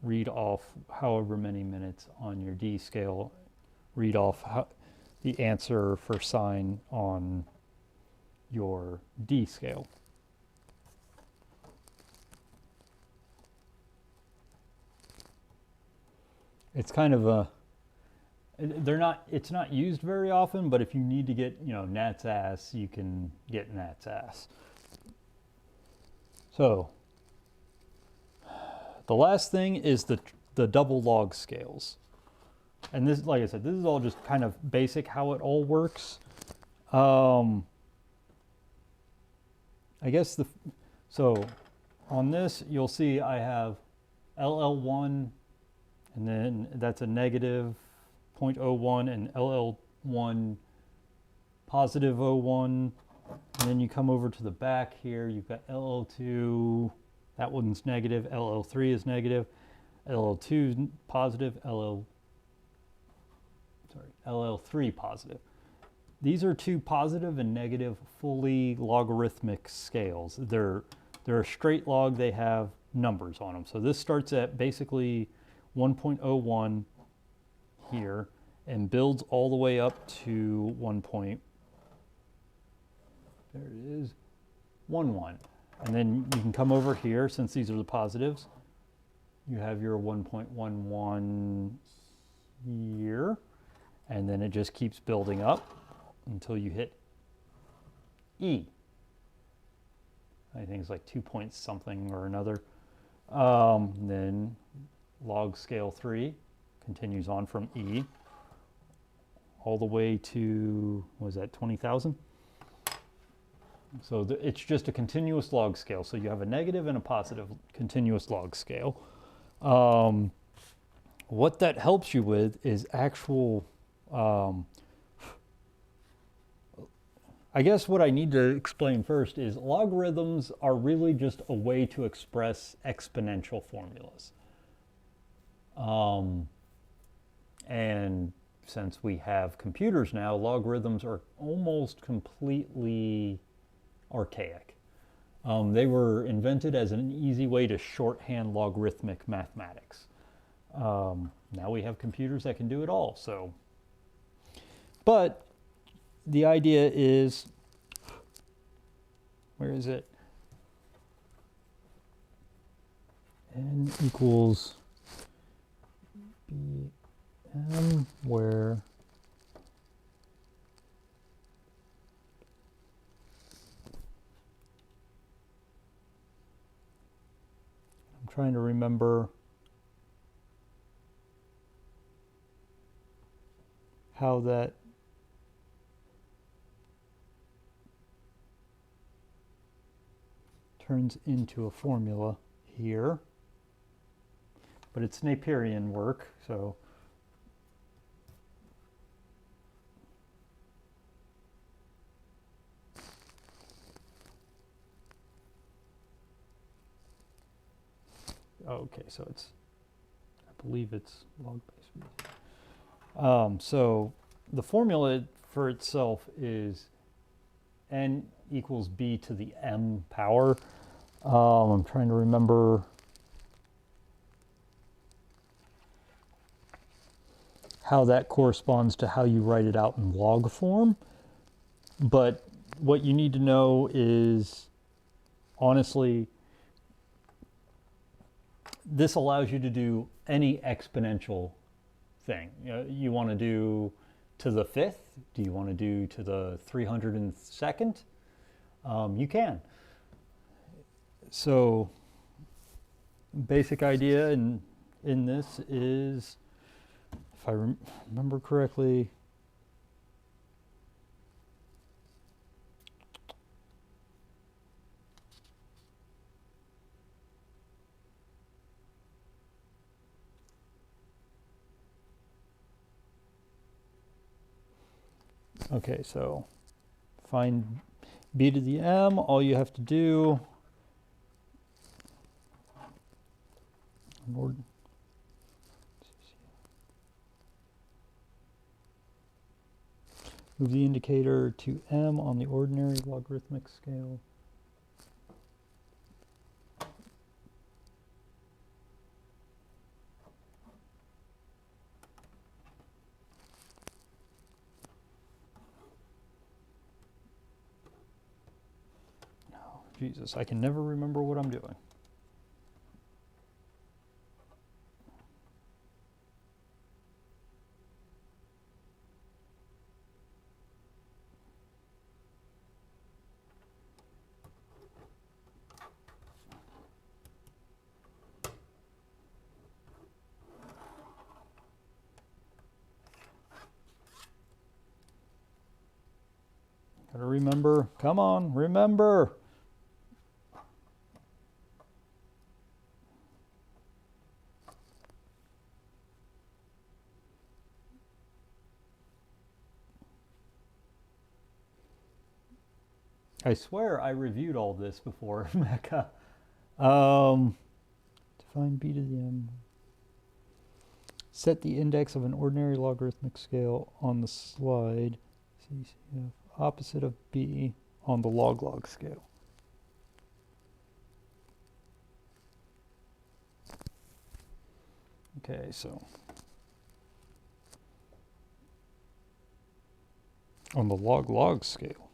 read off however many minutes on your D scale, read off the answer for sine on your D scale. It's kind of a, it's not used very often, but if you need to get, gnat's ass, you can get gnat's ass. So the last thing is the double log scales. And this, like I said, this is all just kind of basic how it all works. I guess so on this, you'll see I have LL1, and then that's a negative 0.01, and LL1 positive 0.01. And then you come over to the back here, you've got LL2, that one's negative, LL3 is negative, LL2 positive, LL3 positive. These are two positive and negative fully logarithmic scales. They're a straight log, they have numbers on them. So this starts at basically 1.01 here and builds all the way up to 11. And then you can come over here, since these are the positives, you have your 1.11 here, and then it just keeps building up until you hit E. I think it's like 2 point something or another. Then log scale 3 continues on from E all the way to, what was that, 20,000? So it's just a continuous log scale. So you have a negative and a positive continuous log scale. What that helps you with is actual, I guess what I need to explain first is logarithms are really just a way to express exponential formulas. And since we have computers now, logarithms are almost completely archaic. They were invented as an easy way to shorthand logarithmic mathematics. Now we have computers that can do it all. So, but the idea is, where is it? N equals BM, where I'm trying to remember how that turns into a formula here, but it's Naperian work, so okay, so it's, I believe it's log base. So the formula for itself is n equals b to the m power. I'm trying to remember how that corresponds to how you write it out in log form. But what you need to know is, honestly, this allows you to do any exponential thing. You want to do to the 5th? Do you want to do to the 302nd? You can. So basic idea in this is, if I remember correctly, okay, so find b to the m. All you have to do, move the indicator to m on the ordinary logarithmic scale. Jesus, I can never remember what I'm doing. Gotta remember. Come on, remember. I swear I reviewed all this before, Mecca. Define b to the m. Set the index of an ordinary logarithmic scale on the slide. CCF opposite of b on the log-log scale. Okay, so on the log-log scale.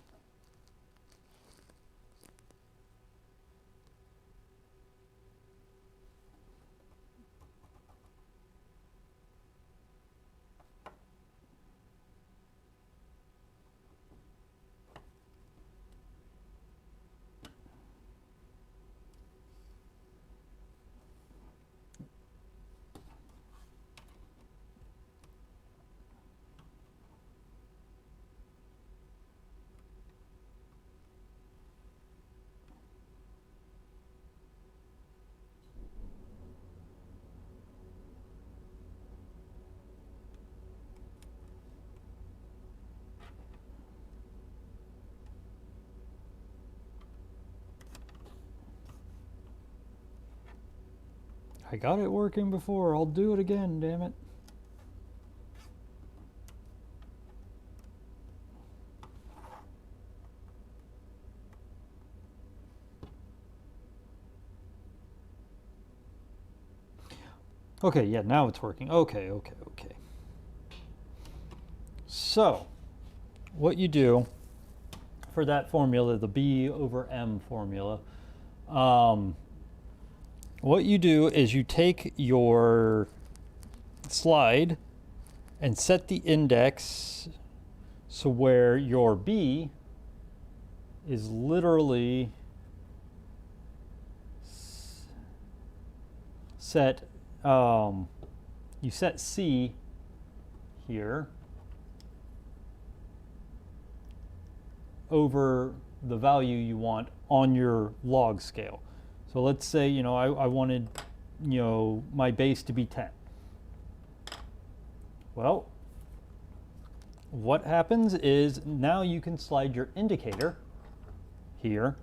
I got it working before. I'll do it again, damn it. Okay, yeah, now it's working. Okay. So, what you do for that formula, the b over m formula, what you do is you take your slide and set the index so where your b is literally set, you set c here over the value you want on your log scale. So let's say, I wanted, my base to be 10. Well, what happens is now you can slide your indicator here.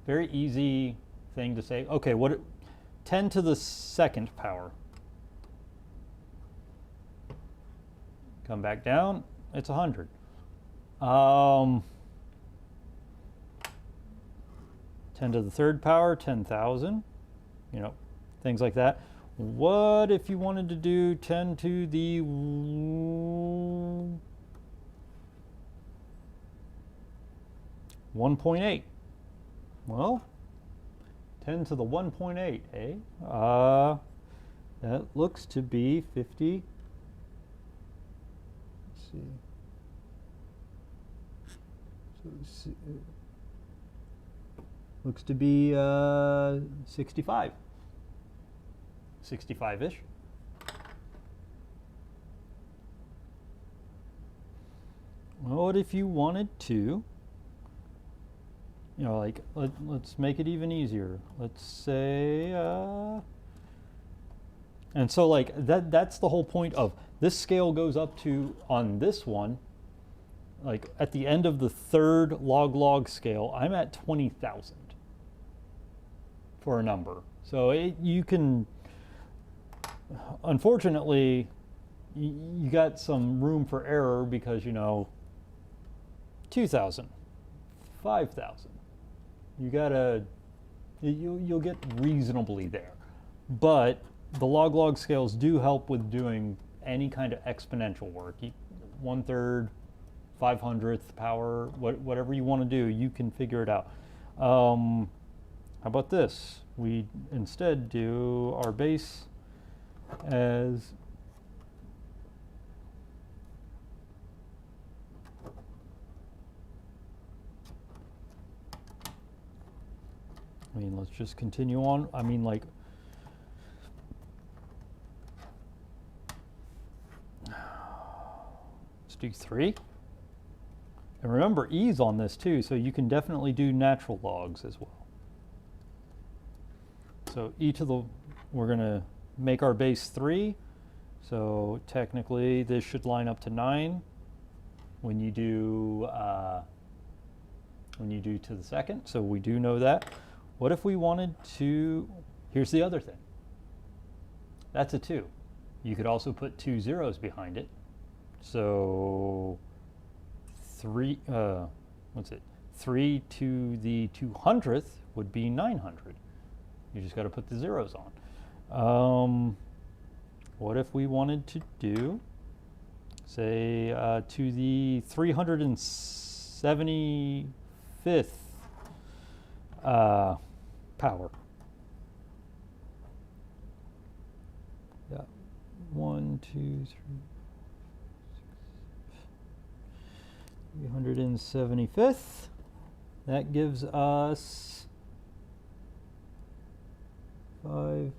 Very easy thing to say. Okay, 10 to the 2nd power. Come back down, it's 100. 10 to the 3rd power, 10,000, things like that. What if you wanted to do 10 to the 1.8? Well, 10 to the 1.8, eh? That looks to be 50. Let's see. So, looks to be 65. 65-ish. Well, what if you wanted to, like, let's make it even easier. Let's say, and so like that's the whole point of this scale goes up to, on this one, like at the end of the third log scale, I'm at 20,000 for a number. So you can, unfortunately, you got some room for error because, 2,000, 5,000. You gotta, you'll get reasonably there. But the log scales do help with doing any kind of exponential work. 1/3, 500th power, whatever you want to do, you can figure it out. How about this? We instead do our base as let's just continue on. Like, let's do 3. And remember, E's on this too, so you can definitely do natural logs as well. So we're going to make our base 3. So technically, this should line up to 9 when you do to the second. So we do know that. What if we wanted to? Here's the other thing. That's a 2. You could also put 2 zeros behind it. So 3. What's it? 3 to the 200th would be 900. You just got to put the zeros on. What if we wanted to do, say, to the 375th power? Yeah, 1, 2, 3, 375th. That gives us 5.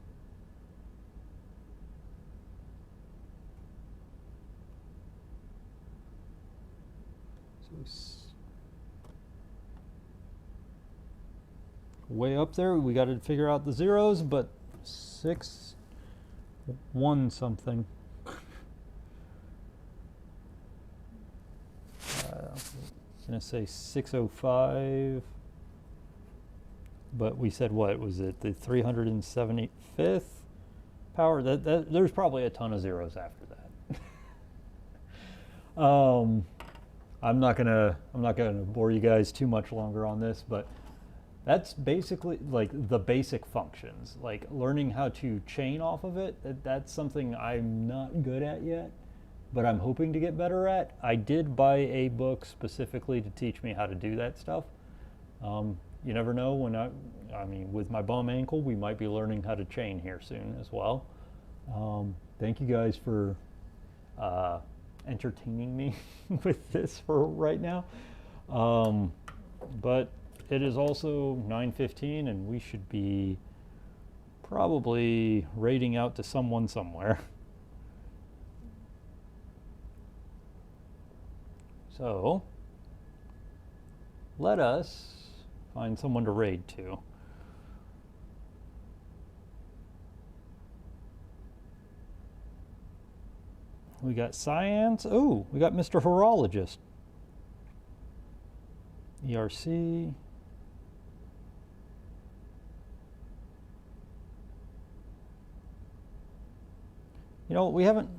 Way up there, we got to figure out the zeros, but 6, 1 something. I'm gonna say 605, but we said what was it? The 375th power. That there's probably a ton of zeros after that. I'm not gonna bore you guys too much longer on this, but that's basically like the basic functions. Like learning how to chain off of it, that's something I'm not good at yet, but I'm hoping to get better at. I did buy a book specifically to teach me how to do that stuff. You never know when with my bum ankle, we might be learning how to chain here soon as well. Thank you guys for entertaining me with this for right now. But it is also 9:15 and we should be probably raiding out to someone somewhere. So let us find someone to raid to. We got Science. Oh, we got Mr. Horologist. ERC. We haven't.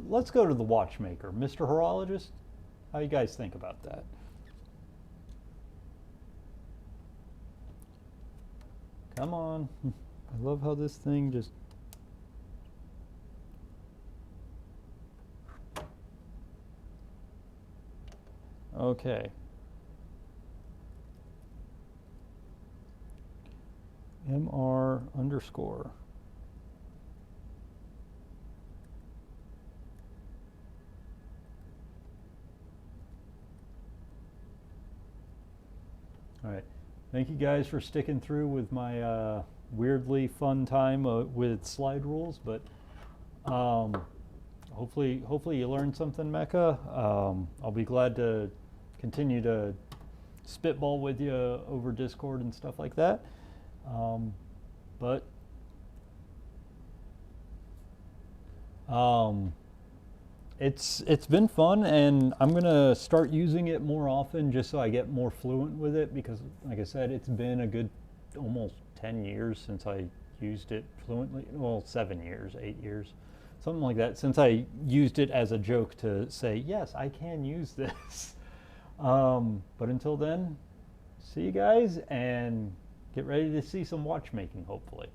Let's go to the watchmaker. Mr. Horologist, how you guys think about that? Come on. I love how this thing just... Okay. MR underscore. All right. Thank you guys for sticking through with my weirdly fun time with slide rules, but hopefully you learned something, Mecca. I'll be glad to continue to spitball with you over Discord and stuff like that. But it's been fun, and I'm gonna start using it more often just so I get more fluent with it, because like I said, it's been a good almost 10 years since I used it fluently. Well, 7 years, 8 years, something like that, since I used it as a joke to say, yes, I can use this. But until then, see you guys, and get ready to see some watchmaking, hopefully.